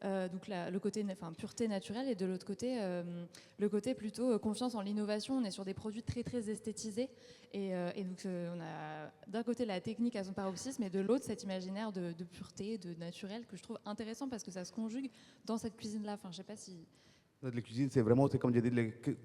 le côté pureté naturelle, et de l'autre côté le côté plutôt confiance en l'innovation. On est sur des produits très très esthétisés, et donc on a d'un côté la technique à son paroxysme, et de l'autre cet imaginaire de pureté, de naturel, que je trouve intéressant parce que ça se conjugue dans cette cuisine là. Enfin, je sais pas si La cuisine, c'est vraiment, c'est comme j'ai dit,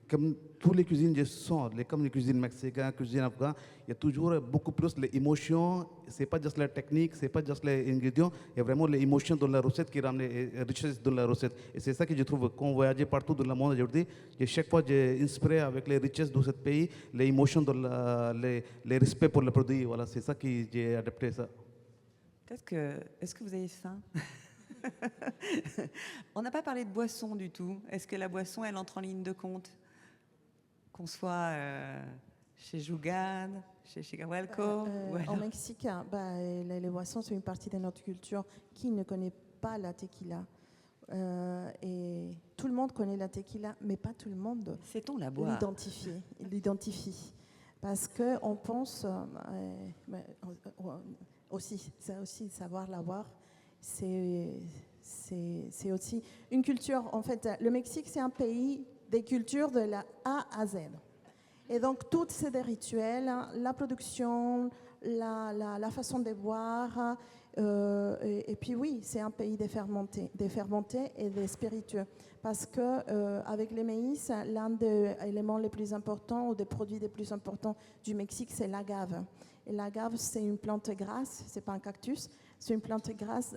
comme toutes les cuisines, je sens, comme les cuisines mexicaines, cuisine afghane, il y a toujours beaucoup plus l'émotion. C'est pas juste la technique, c'est pas juste les ingrédients, il y a vraiment l'émotion dans la recette qui ramène la richesse dans la recette. Et c'est ça que je trouve quand on voyage partout dans le monde aujourd'hui, que chaque fois j'ai inspiré avec les richesses de ce pays, les émotions, les respects pour le produit. Voilà, c'est ça que j'ai adapté ça. Est-ce que vous avez faim? On n'a pas parlé de boisson du tout. Est-ce que la boisson, elle entre en ligne de compte? Qu'on soit chez Jugan, chez Chicahualco En Mexique, les boissons, c'est une partie de notre culture. Qui ne connaît pas la tequila? Et tout le monde connaît la tequila, mais pas tout le monde sait-on la boire? l'identifie. Parce qu'on pense aussi, c'est aussi savoir la boire. C'est aussi une culture. En fait, le Mexique, c'est un pays des cultures de la A à Z. Et donc, toutes ces rituels, la production, la façon de boire, et puis oui, c'est un pays des fermentés et des spiritueux. Parce que avec les maïs, l'un des éléments les plus importants ou des produits les plus importants du Mexique, c'est l'agave. Et l'agave, c'est une plante grasse, c'est pas un cactus. C'est une plante grasse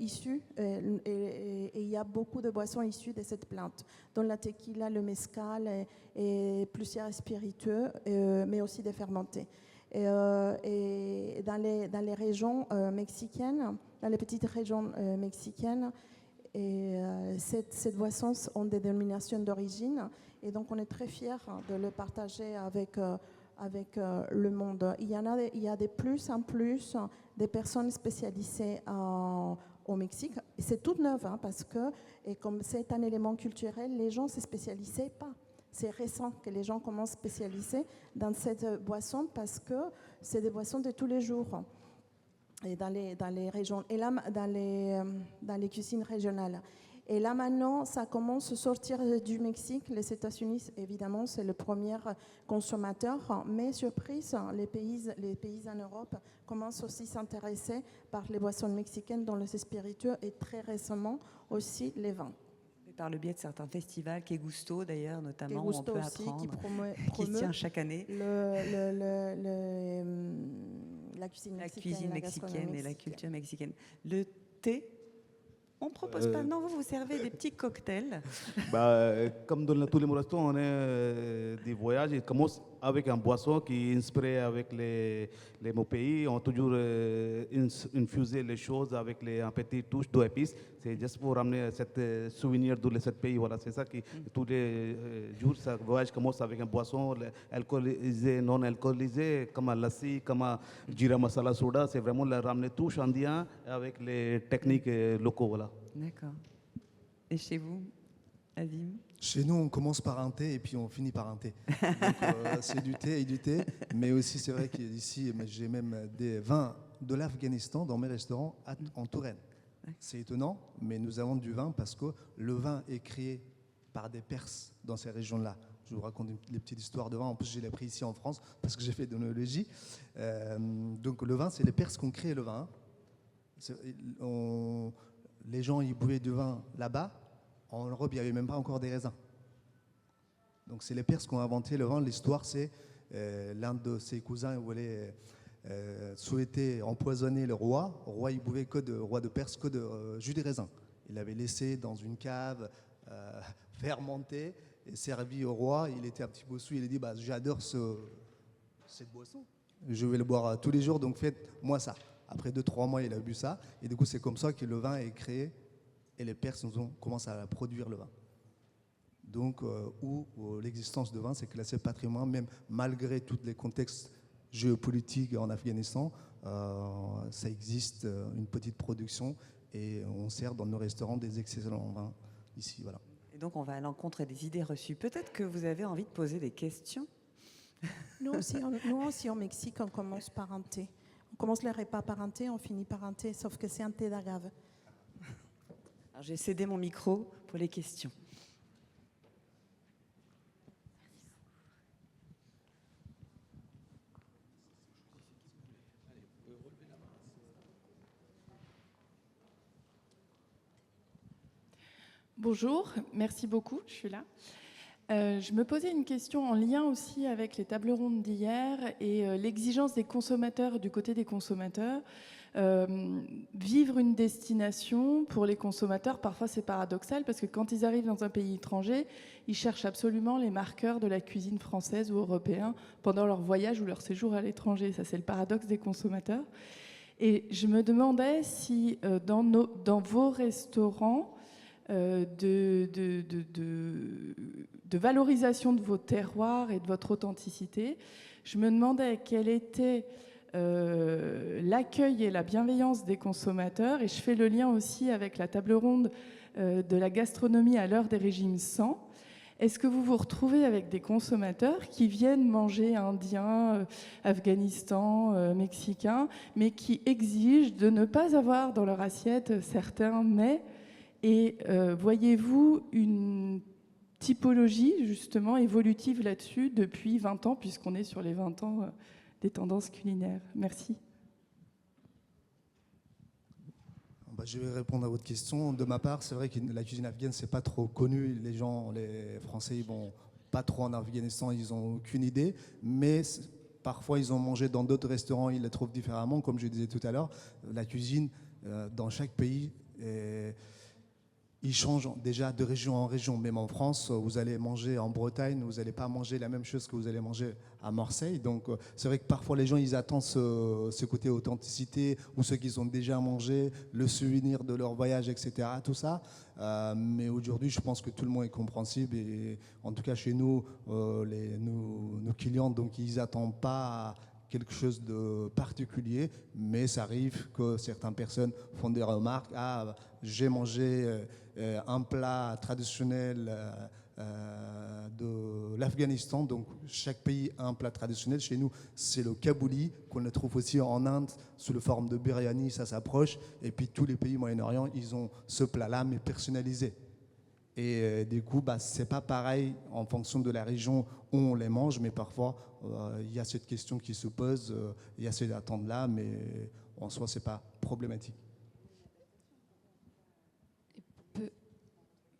issue, et il y a beaucoup de boissons issues de cette plante, dont la tequila, le mezcal et plusieurs spiritueux, mais aussi des fermentés. Et dans les régions mexicaines, dans les petites régions mexicaines, ces boissons ont des dénominations d'origine, et donc on est très fiers de le partager avec le monde. Il y a de plus en plus des personnes spécialisées au Mexique. Et c'est tout neuf, parce que, et comme c'est un élément culturel, les gens ne se spécialisaient pas. C'est récent que les gens commencent à se spécialiser dans cette boisson, parce que c'est des boissons de tous les jours. Et dans les régions, et là, dans les cuisines régionales. Et là, maintenant, ça commence à sortir du Mexique. Les États-Unis, évidemment, c'est le premier consommateur. Mais surprise, les pays en Europe commencent aussi à s'intéresser par les boissons mexicaines, dont les spiritueux, et très récemment aussi les vins. Et par le biais de certains festivals, Gusto d'ailleurs, notamment, Gusto où on peut aussi, apprendre, qui se tient chaque année. La cuisine mexicaine et la culture mexicaine. Le thé, on ne propose pas. Non, vous servez des petits cocktails. Comme dans tous les restaurants, on est des voyages. Ils commencent avec un boisson qui est inspiré avec les mots pays. On a toujours infusé les choses avec un petit touche d'épices. C'est juste pour ramener ce souvenir de ce pays. Voilà, c'est ça qui, tous les jours, ce voyage commence avec un boisson alcoolisé, non alcoolisé, comme un lassi, comme un jira masala soda. C'est vraiment le ramener touche indien avec les techniques locaux. Voilà. D'accord. Et chez vous, Azim? Chez nous, on commence par un thé et puis on finit par un thé. Donc, c'est du thé et du thé. Mais aussi, c'est vrai qu'ici, j'ai même des vins de l'Afghanistan dans mes restaurants en Touraine. C'est étonnant, mais nous avons du vin parce que le vin est créé par des Perses dans ces régions-là. Je vous raconte les petites histoires de vin. En plus, je l'ai appris ici en France parce que j'ai fait de l'œnologie. Donc, le vin, c'est les Perses qui ont créé le vin. Les gens, ils buvaient du vin là-bas. En Europe, il n'y avait même pas encore des raisins. Donc, c'est les Perses qui ont inventé le vin. L'histoire, c'est l'un de ses cousins voulait souhaitait empoisonner le roi. Le roi, il buvait roi de Perse que de jus de raisin. Il l'avait laissé dans une cave fermenté et servi au roi. Il était un petit peu sous, il a dit bah, j'adore cette boisson. Je vais le boire tous les jours, donc faites-moi ça. Après 2-3 mois, il a bu ça. Et du coup, c'est comme ça que le vin est créé. Et les Perses ont commencé à produire le vin. Donc, où l'existence de vin, c'est classé patrimoine, même malgré tous les contextes géopolitiques en Afghanistan, ça existe une petite production et on sert dans nos restaurants des excellents vins ici. Voilà. Et donc, on va à l'encontre des idées reçues. Peut-être que vous avez envie de poser des questions. Nous aussi, au Mexique, on commence par un thé. On commence le repas par un thé, on finit par un thé, sauf que c'est un thé d'agave. Alors, j'ai cédé mon micro pour les questions. Bonjour, merci beaucoup, je suis là. Je me posais une question en lien aussi avec les tables rondes d'hier et l'exigence des consommateurs, du côté des consommateurs. Vivre une destination pour les consommateurs, parfois c'est paradoxal parce que quand ils arrivent dans un pays étranger, ils cherchent absolument les marqueurs de la cuisine française ou européenne pendant leur voyage ou leur séjour à l'étranger. Ça, c'est le paradoxe des consommateurs. Et je me demandais si dans vos restaurants, de valorisation de vos terroirs et de votre authenticité, je me demandais quel était l'accueil et la bienveillance des consommateurs, et je fais le lien aussi avec la table ronde de la gastronomie à l'heure des régimes sans. Est-ce que vous vous retrouvez avec des consommateurs qui viennent manger indien, Afghanistan, mexicain, mais qui exigent de ne pas avoir dans leur assiette certains mets? Et voyez-vous une typologie justement évolutive là-dessus depuis 20 ans, puisqu'on est sur les 20 ans des tendances culinaires? Merci. Je vais répondre à votre question. De ma part, c'est vrai que la cuisine afghane, c'est pas trop connu. Les Français, ils vont pas trop en Afghanistan, ils ont aucune idée. Mais parfois, ils ont mangé dans d'autres restaurants, ils la trouvent différemment. Comme je disais tout à l'heure, la cuisine dans chaque pays il change déjà de région en région. Même en France, vous allez manger en Bretagne, vous n'allez pas manger la même chose que vous allez manger à Marseille. Donc c'est vrai que parfois les gens, ils attendent ce côté authenticité, ou ceux qui ont déjà mangé, le souvenir de leur voyage, etc. Tout ça. Mais aujourd'hui, je pense que tout le monde est compréhensible. Et en tout cas, chez nous, nos clients, donc ils n'attendent pas quelque chose de particulier, mais ça arrive que certaines personnes font des remarques. Ah, j'ai mangé un plat traditionnel de l'Afghanistan, donc chaque pays a un plat traditionnel. Chez nous, c'est le kabouli, qu'on le trouve aussi en Inde sous la forme de biryani, ça s'approche. Et puis tous les pays Moyen-Orient, ils ont ce plat-là, mais personnalisé. Et du coup, c'est pas pareil en fonction de la région où on les mange, mais parfois il y a cette question qui se pose, il y a cette attente-là, mais en soi, c'est pas problématique.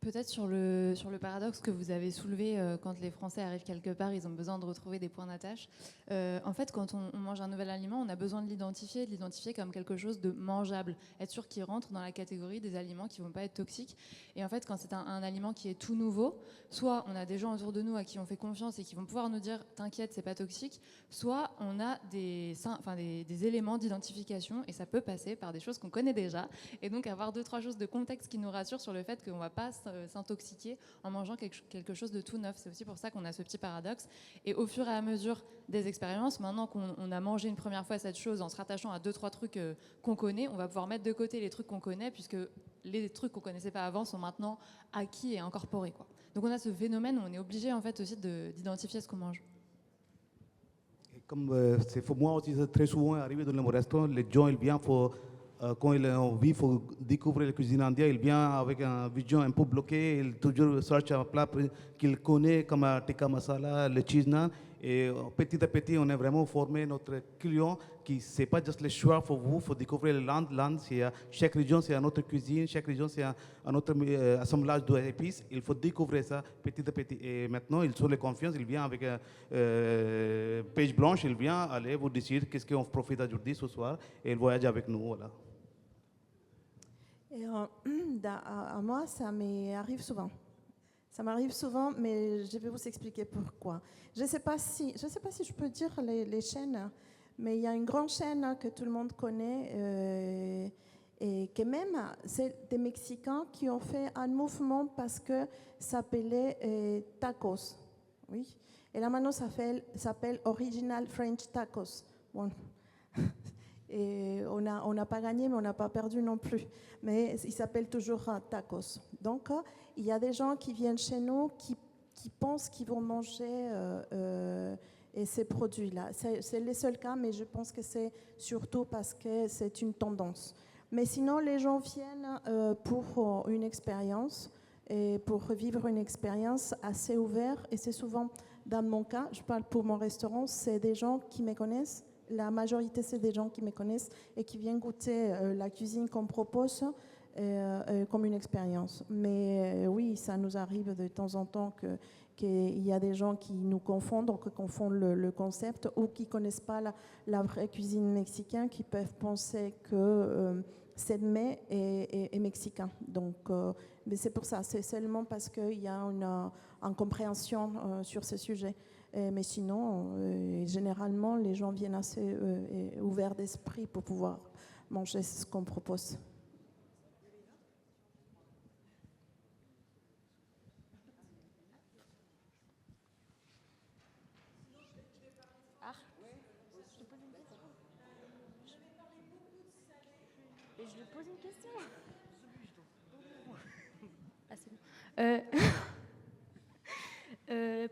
Peut-être sur le paradoxe que vous avez soulevé, quand les Français arrivent quelque part, ils ont besoin de retrouver des points d'attache. En fait, quand on mange un nouvel aliment, on a besoin de l'identifier comme quelque chose de mangeable, être sûr qu'il rentre dans la catégorie des aliments qui ne vont pas être toxiques. Et en fait, quand c'est un aliment qui est tout nouveau, soit on a des gens autour de nous à qui on fait confiance et qui vont pouvoir nous dire « t'inquiète, c'est pas toxique », soit on a des éléments d'identification, et ça peut passer par des choses qu'on connaît déjà, et donc avoir 2-3 choses de contexte qui nous rassurent sur le fait qu'on ne va pas s'intoxiquer en mangeant quelque chose de tout neuf. C'est aussi pour ça qu'on a ce petit paradoxe. Et au fur et à mesure des expériences, maintenant qu'on a mangé une première fois cette chose en se rattachant à 2-3 trucs qu'on connaît, on va pouvoir mettre de côté les trucs qu'on connaît, puisque les trucs qu'on ne connaissait pas avant sont maintenant acquis et incorporés, quoi. Donc on a ce phénomène où on est obligé en fait aussi d'identifier ce qu'on mange. Et comme c'est pour moi aussi, c'est très souvent arrivé dans le restaurant, les gens ils viennent quand ils ont envie de découvrir la cuisine indienne, ils viennent avec une vision un peu bloquée, ils toujours cherchent un plat qu'ils connaissent comme tikka masala, le cheese naan, Et petit à petit, on a vraiment formé notre client qui, c'est pas juste le choix pour vous, il faut découvrir le land. Land, chaque région, c'est une autre cuisine, chaque région, c'est un autre assemblage d'épices. Il faut découvrir ça petit à petit. Et maintenant, il sur les confiance, il vient avec page blanche, il vient aller vous décider qu'est-ce qu'on profite aujourd'hui, ce soir, et il voyage avec nous, voilà. Et, à moi, ça m'arrive souvent. Ça m'arrive souvent, mais je vais vous expliquer pourquoi. Je ne sais pas si je peux dire les chaînes, mais il y a une grande chaîne que tout le monde connaît et que même, c'est des Mexicains qui ont fait un mouvement parce que ça s'appelait tacos. Oui. Et là maintenant, ça s'appelle Original French Tacos. Bon. Et on n'a pas gagné, mais on n'a pas perdu non plus. Mais il s'appelle toujours tacos. Donc, il y a des gens qui viennent chez nous qui pensent qu'ils vont manger et ces produits-là. C'est les seuls cas, mais je pense que c'est surtout parce que c'est une tendance. Mais sinon, les gens viennent pour une expérience et pour vivre une expérience assez ouverte. Et c'est souvent, dans mon cas, je parle pour mon restaurant, c'est des gens qui me connaissent. La majorité, c'est des gens qui me connaissent et qui viennent goûter la cuisine qu'on propose comme une expérience. Mais oui, ça nous arrive de temps en temps qu'il y a des gens qui nous confondent, qui confondent le concept ou qui ne connaissent pas la vraie cuisine mexicaine, qui peuvent penser que cette mets est mexicain. Donc, mais c'est pour ça, c'est seulement parce qu'il y a une incompréhension sur ce sujet. Mais sinon, généralement, les gens viennent assez ouverts d'esprit pour pouvoir manger ce qu'on propose. Ah, je te pose une question. Je vais parler beaucoup de salé. Et je lui pose une question. Ah, c'est bon.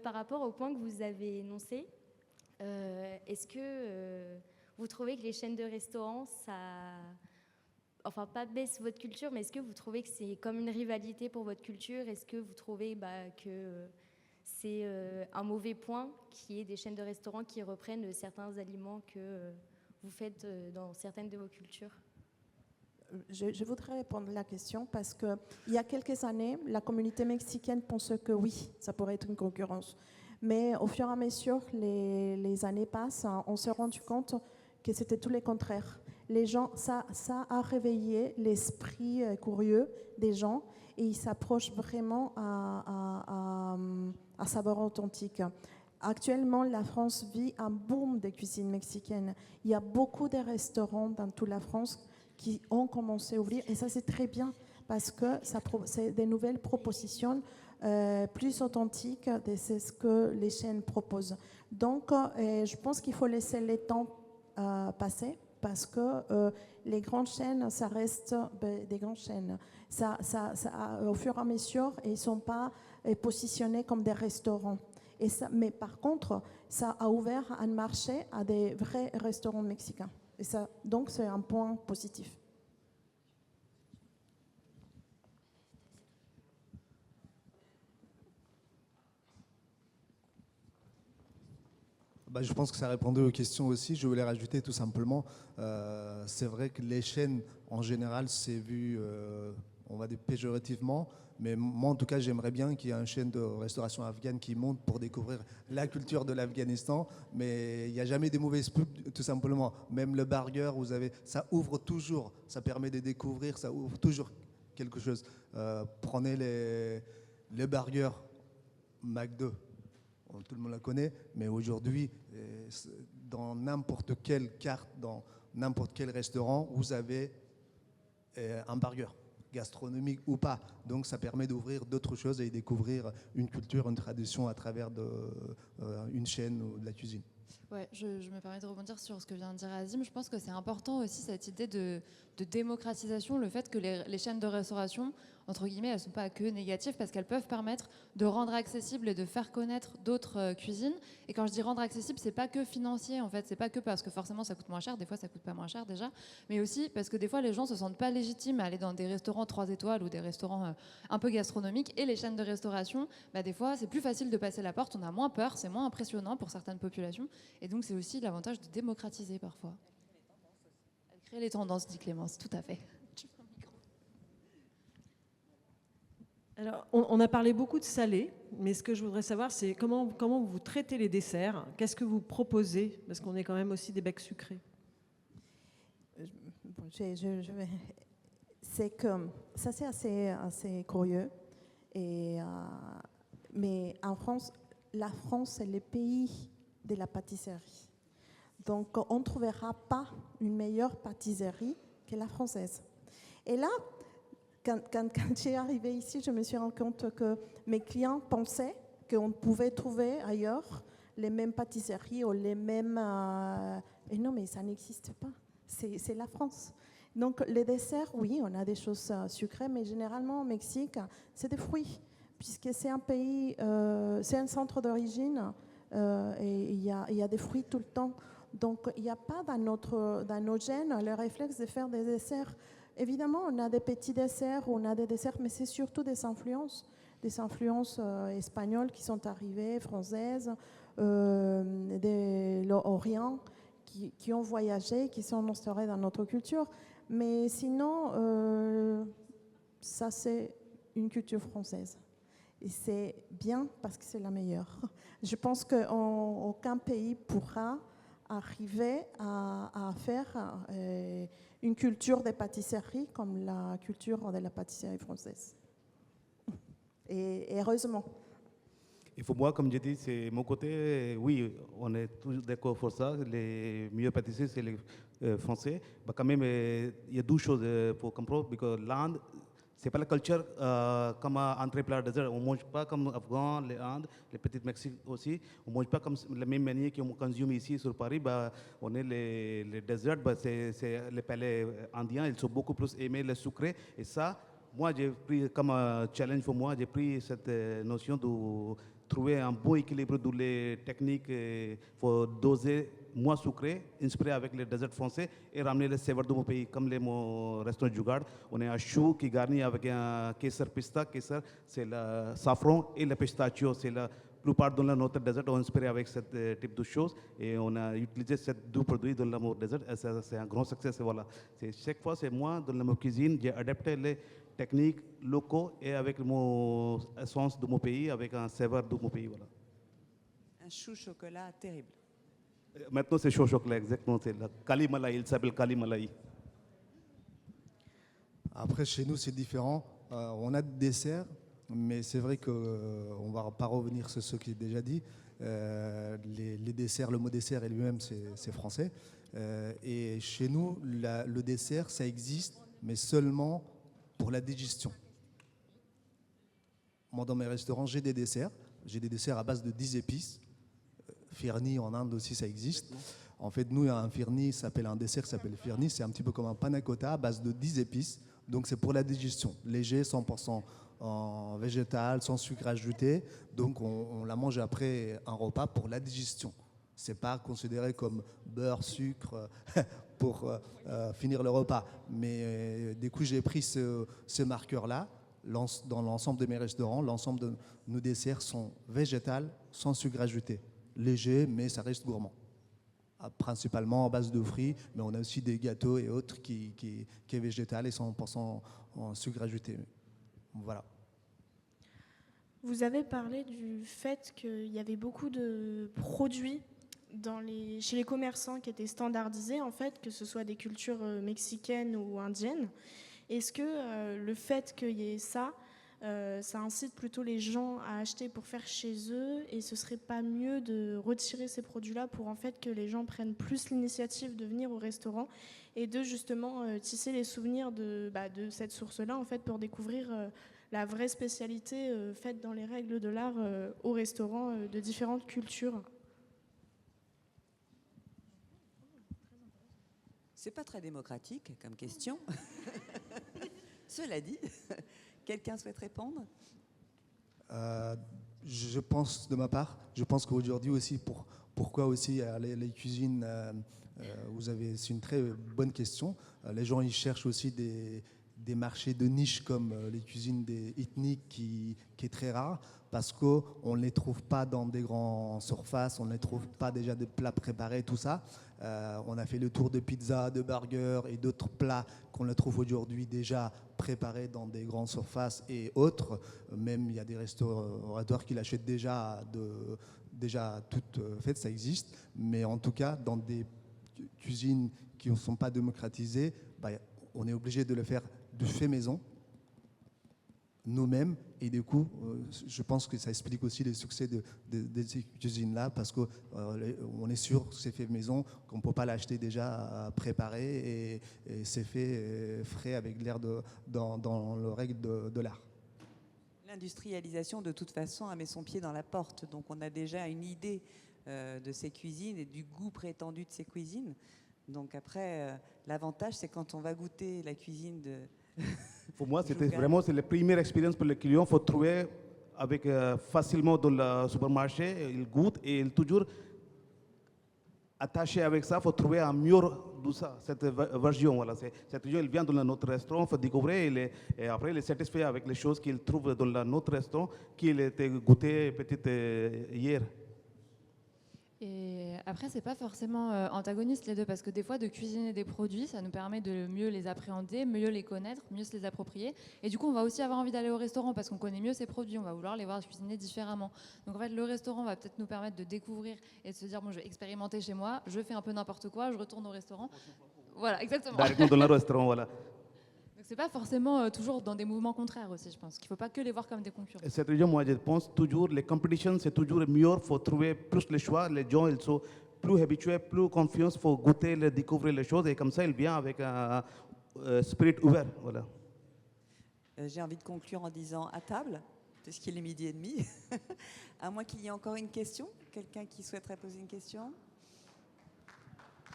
Par rapport au point que vous avez énoncé, est-ce que vous trouvez que les chaînes de restaurants, pas baisse votre culture, mais est-ce que vous trouvez que c'est comme une rivalité pour votre culture? Est-ce que vous trouvez que c'est un mauvais point qu'il y ait des chaînes de restaurants qui reprennent certains aliments que vous faites dans certaines de vos cultures? Je voudrais répondre à la question parce qu'il y a quelques années, la communauté mexicaine pensait que oui, ça pourrait être une concurrence. Mais au fur et à mesure, les années passent, on s'est rendu compte que c'était tout le contraire. Les gens, ça a réveillé l'esprit curieux des gens et ils s'approchent vraiment à saveur authentique. Actuellement, la France vit un boom de cuisine mexicaine. Il y a beaucoup de restaurants dans toute la France qui ont commencé à ouvrir. Et ça, c'est très bien parce que c'est des nouvelles propositions plus authentiques de ce que les chaînes proposent. Donc, je pense qu'il faut laisser le temps passer parce que les grandes chaînes, ça reste des grandes chaînes. Au fur et à mesure, ils ne sont pas positionnés comme des restaurants. Mais par contre, ça a ouvert un marché à des vrais restaurants mexicains. Et ça, donc, c'est un point positif. Je pense que ça répondait aux questions aussi. Je voulais rajouter tout simplement, c'est vrai que les chaînes, en général, c'est vu, on va dire péjorativement, mais moi, en tout cas, j'aimerais bien qu'il y ait une chaîne de restauration afghane qui monte pour découvrir la culture de l'Afghanistan, mais il n'y a jamais des mauvaises pubs, tout simplement. Même le burger, ça ouvre toujours, ça permet de découvrir, ça ouvre toujours quelque chose. Prenez les burgers McDo. Tout le monde la connaît, mais aujourd'hui, dans n'importe quelle carte, dans n'importe quel restaurant, vous avez un burger, gastronomique ou pas. Donc ça permet d'ouvrir d'autres choses et de découvrir une culture, une tradition à travers une chaîne ou de la cuisine. Ouais, je me permets de rebondir sur ce que vient de dire Azim. Je pense que c'est important aussi cette idée de démocratisation, le fait que les chaînes de restauration, entre guillemets, elles ne sont pas que négatives parce qu'elles peuvent permettre de rendre accessible et de faire connaître d'autres cuisines. Et quand je dis rendre accessible, c'est pas que financier, en fait, c'est pas que parce que forcément ça coûte moins cher, des fois ça coûte pas moins cher déjà, mais aussi parce que des fois les gens se sentent pas légitimes à aller dans des restaurants 3 étoiles ou des restaurants un peu gastronomiques, et les chaînes de restauration, bah, des fois c'est plus facile de passer la porte, on a moins peur, c'est moins impressionnant pour certaines populations, et donc c'est aussi l'avantage de démocratiser parfois. Elle crée les tendances, dit Clémence, tout à fait. Alors, on a parlé beaucoup de salé, mais ce que je voudrais savoir, c'est comment vous traitez les desserts. Qu'est-ce que vous proposez? Parce qu'on est quand même aussi des becs sucrés. C'est que ça, c'est assez curieux. Mais en France, la France, c'est le pays de la pâtisserie. Donc, on ne trouvera pas une meilleure pâtisserie que la française. Et là, quand j'ai arrivé ici, je me suis rendu compte que mes clients pensaient qu'on pouvait trouver ailleurs les mêmes pâtisseries ou les mêmes... Et non, mais ça n'existe pas. C'est la France. Donc, les desserts, oui, on a des choses sucrées, mais généralement, au Mexique, c'est des fruits, puisque c'est un pays, c'est un centre d'origine, et il y a des fruits tout le temps. Donc, il n'y a pas dans nos gènes le réflexe de faire des desserts. Évidemment, on a des petits desserts, on a des desserts, mais c'est surtout des influences espagnoles qui sont arrivées, françaises, de l'Orient, qui ont voyagé, qui sont instaurées dans notre culture. Mais sinon, ça, c'est une culture française. Et c'est bien parce que c'est la meilleure. Je pense qu'aucun pays pourra arriver à faire une culture des pâtisseries comme la culture de la pâtisserie française. Et heureusement. Il faut moi, comme je dis, c'est mon côté, oui, on est tous d'accord pour ça. Les meilleurs pâtissiers, c'est les Français. Mais quand même, il y a deux choses pour comprendre, parce que l'Inde, c'est pas la culture comme entrée plat dessert. On mange pas comme Afghan, les Indes, les petites Mexiques aussi. On mange pas comme la même manière qu'on consomme ici sur Paris. Bah, on est les desserts, bah, c'est les palais indiens. Ils sont beaucoup plus aimés le sucré. Et ça, moi, j'ai pris comme challenge pour moi, j'ai pris cette notion de trouver un bon équilibre dans les techniques pour doser moins sucré, inspiré avec les desserts français et ramener les saveurs de mon pays, comme mon restaurant Jugaad. On a un chou qui garni avec un kesar pista. Kesar, c'est le safran et le pistachio. C'est la plupart de notre dessert ont inspiré avec ce type de choses et on a utilisé ces deux produits dans notre dessert. C'est un grand succès. Voilà. Chaque fois, c'est moi, dans ma cuisine, j'ai adapté les techniques locaux et avec mon essence de mon pays, avec un saveur de mon pays. Voilà. Un chou chocolat terrible. Maintenant, c'est chaud chocolat, exactement. C'est la Kali Malai, il s'appelle Kali Malai. Après, chez nous, c'est différent. On a des desserts, mais c'est vrai qu'on ne va pas revenir sur ce qui est déjà dit. Les desserts, le mot dessert lui-même, c'est français. Et chez nous, le dessert, ça existe, mais seulement pour la digestion. Moi, dans mes restaurants, j'ai des desserts. J'ai des desserts à base de 10 épices. Firni, en Inde aussi, ça existe. En fait, nous, il y a un firni, un dessert qui s'appelle firni. C'est un petit peu comme un panna cotta à base de 10 épices. Donc, c'est pour la digestion. Léger, 100% en végétal, sans sucre ajouté. Donc, on la mange après un repas pour la digestion. Ce n'est pas considéré comme beurre, sucre pour finir le repas. Mais du coup, j'ai pris ce marqueur-là. Dans l'ensemble de mes restaurants, l'ensemble de nos desserts sont végétales, sans sucre ajouté. Léger, mais ça reste gourmand. Principalement à base de fruits, mais on a aussi des gâteaux et autres qui est végétal et 100% en sucre ajouté. Voilà. Vous avez parlé du fait qu'il y avait beaucoup de produits chez les commerçants qui étaient standardisés, en fait, que ce soit des cultures mexicaines ou indiennes. Est-ce que le fait qu'il y ait ça, ça incite plutôt les gens à acheter pour faire chez eux, et ce serait pas mieux de retirer ces produits-là pour en fait que les gens prennent plus l'initiative de venir au restaurant et de justement tisser les souvenirs de cette source-là en fait pour découvrir la vraie spécialité faite dans les règles de l'art au restaurant de différentes cultures. C'est pas très démocratique comme question. Cela dit, Quelqu'un souhaite répondre? Je pense, de ma part, je pense qu'aujourd'hui aussi, pourquoi aussi les cuisines, c'est une très bonne question. Les gens, ils cherchent aussi des marchés de niche comme les cuisines ethniques qui est très rare parce qu'on ne les trouve pas dans des grandes surfaces, on ne les trouve pas déjà de plats préparés, tout ça. On a fait le tour de pizza, de burgers et d'autres plats qu'on les trouve aujourd'hui déjà préparés dans des grandes surfaces et autres. Même il y a des restaurateurs qui l'achètent déjà toutes faites, ça existe. Mais en tout cas, dans des cuisines qui ne sont pas démocratisées, on est obligé de le faire de fait maison, nous-mêmes. Et du coup, je pense que ça explique aussi le succès de ces cuisines-là, parce qu'on est sûr que c'est fait maison, qu'on ne peut pas l'acheter déjà préparé, et c'est fait frais avec l'air dans le règle de l'art. L'industrialisation, de toute façon, a mis son pied dans la porte. Donc on a déjà une idée de ces cuisines et du goût prétendu de ces cuisines. Donc après, l'avantage, c'est quand on va goûter la cuisine de... Pour moi, c'était vraiment la première expérience pour les clients. Il faut trouver avec, facilement dans le supermarché, ils goûtent et ils toujours attaché avec ça. Il faut trouver un meilleur de ça, cette version. Voilà. Cette version, il vient dans notre restaurant, il faut découvrir et après, il est satisfait avec les choses qu'il trouve dans notre restaurant qu'il était goûté peut-être hier. Et après, c'est pas forcément antagoniste les deux, parce que des fois, de cuisiner des produits, ça nous permet de mieux les appréhender, mieux les connaître, mieux se les approprier. Et du coup, on va aussi avoir envie d'aller au restaurant parce qu'on connaît mieux ces produits, on va vouloir les voir cuisiner différemment. Donc en fait, le restaurant va peut-être nous permettre de découvrir et de se dire, bon, je vais expérimenter chez moi, je fais un peu n'importe quoi, je retourne au restaurant. Voilà, exactement. Directement dans le restaurant, voilà. Donc c'est pas forcément toujours dans des mouvements contraires aussi, je pense. Qu'il faut pas que les voir comme des concurrents. Et cette région, moi, je pense toujours, les compétitions, c'est toujours mieux. Il faut trouver plus les choix. Les gens, ils sont plus habitués, plus confiance. Il faut goûter, découvrir les choses. Et comme ça, il vient avec un spirit ouvert. Voilà. J'ai envie de conclure en disant à table, puisqu'il est 12h30. À moins qu'il y ait encore une question. Quelqu'un qui souhaiterait poser une question?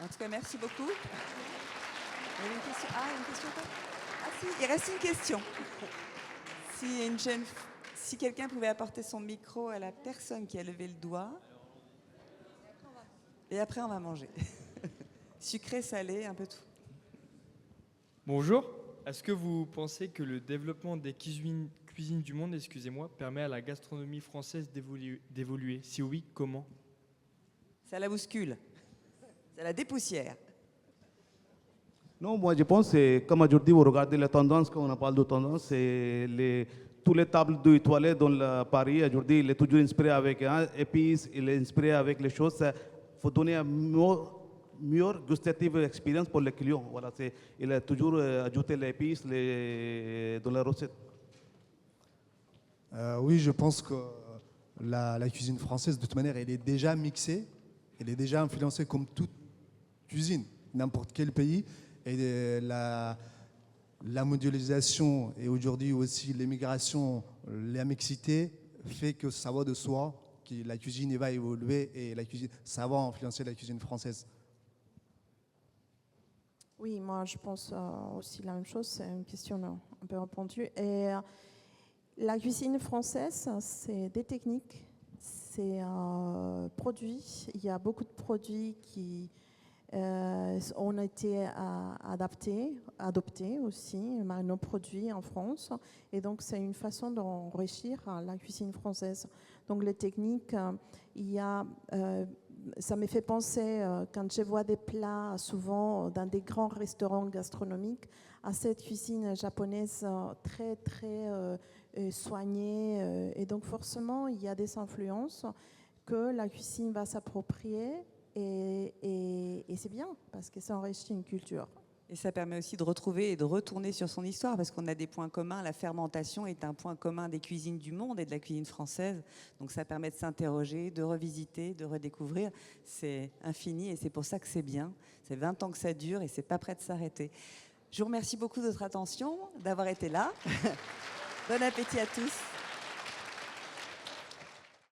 En tout cas, merci beaucoup. Il y avait une question. Ah, une question? Ah si, il reste une question. Si quelqu'un pouvait apporter son micro à la personne qui a levé le doigt. Et après, on va manger. Sucré, salé, un peu tout. Bonjour. Est-ce que vous pensez que le développement des cuisines du monde, permet à la gastronomie française d'évoluer? Si oui, comment? Ça la bouscule. Ça la dépoussière. Non, moi je pense que comme aujourd'hui vous regardez les tendances, quand on parle de tendances, c'est toutes les tables d'étoilés dans Paris, aujourd'hui il est toujours inspiré avec épices, il est inspiré avec les choses. Il faut donner une meilleure gustative expérience pour les clients. Voilà, il a toujours ajouté les épices dans la recette. Oui, je pense que la cuisine française, de toute manière, elle est déjà mixée, elle est déjà influencée comme toute cuisine, n'importe quel pays. Et la mondialisation et aujourd'hui aussi l'immigration, la mixité fait que ça va de soi que la cuisine va évoluer et ça va influencer la cuisine française. Oui, moi je pense aussi la même chose, c'est une question un peu répondue. Et la cuisine française, c'est des techniques, c'est produits. Il y a beaucoup de produits qui ont été adoptés aussi, nos produits en France. Et donc, c'est une façon d'enrichir la cuisine française. Donc, les techniques, ça me fait penser, quand je vois des plats, souvent dans des grands restaurants gastronomiques, à cette cuisine japonaise très, très soignée. Et donc, forcément, il y a des influences que la cuisine va s'approprier. Et c'est bien, parce que ça enrichit une culture. Et ça permet aussi de retrouver et de retourner sur son histoire, parce qu'on a des points communs. La fermentation est un point commun des cuisines du monde et de la cuisine française. Donc ça permet de s'interroger, de revisiter, de redécouvrir. C'est infini et c'est pour ça que c'est bien. C'est 20 ans que ça dure et c'est pas prêt de s'arrêter. Je vous remercie beaucoup de votre attention, d'avoir été là. Bon appétit à tous.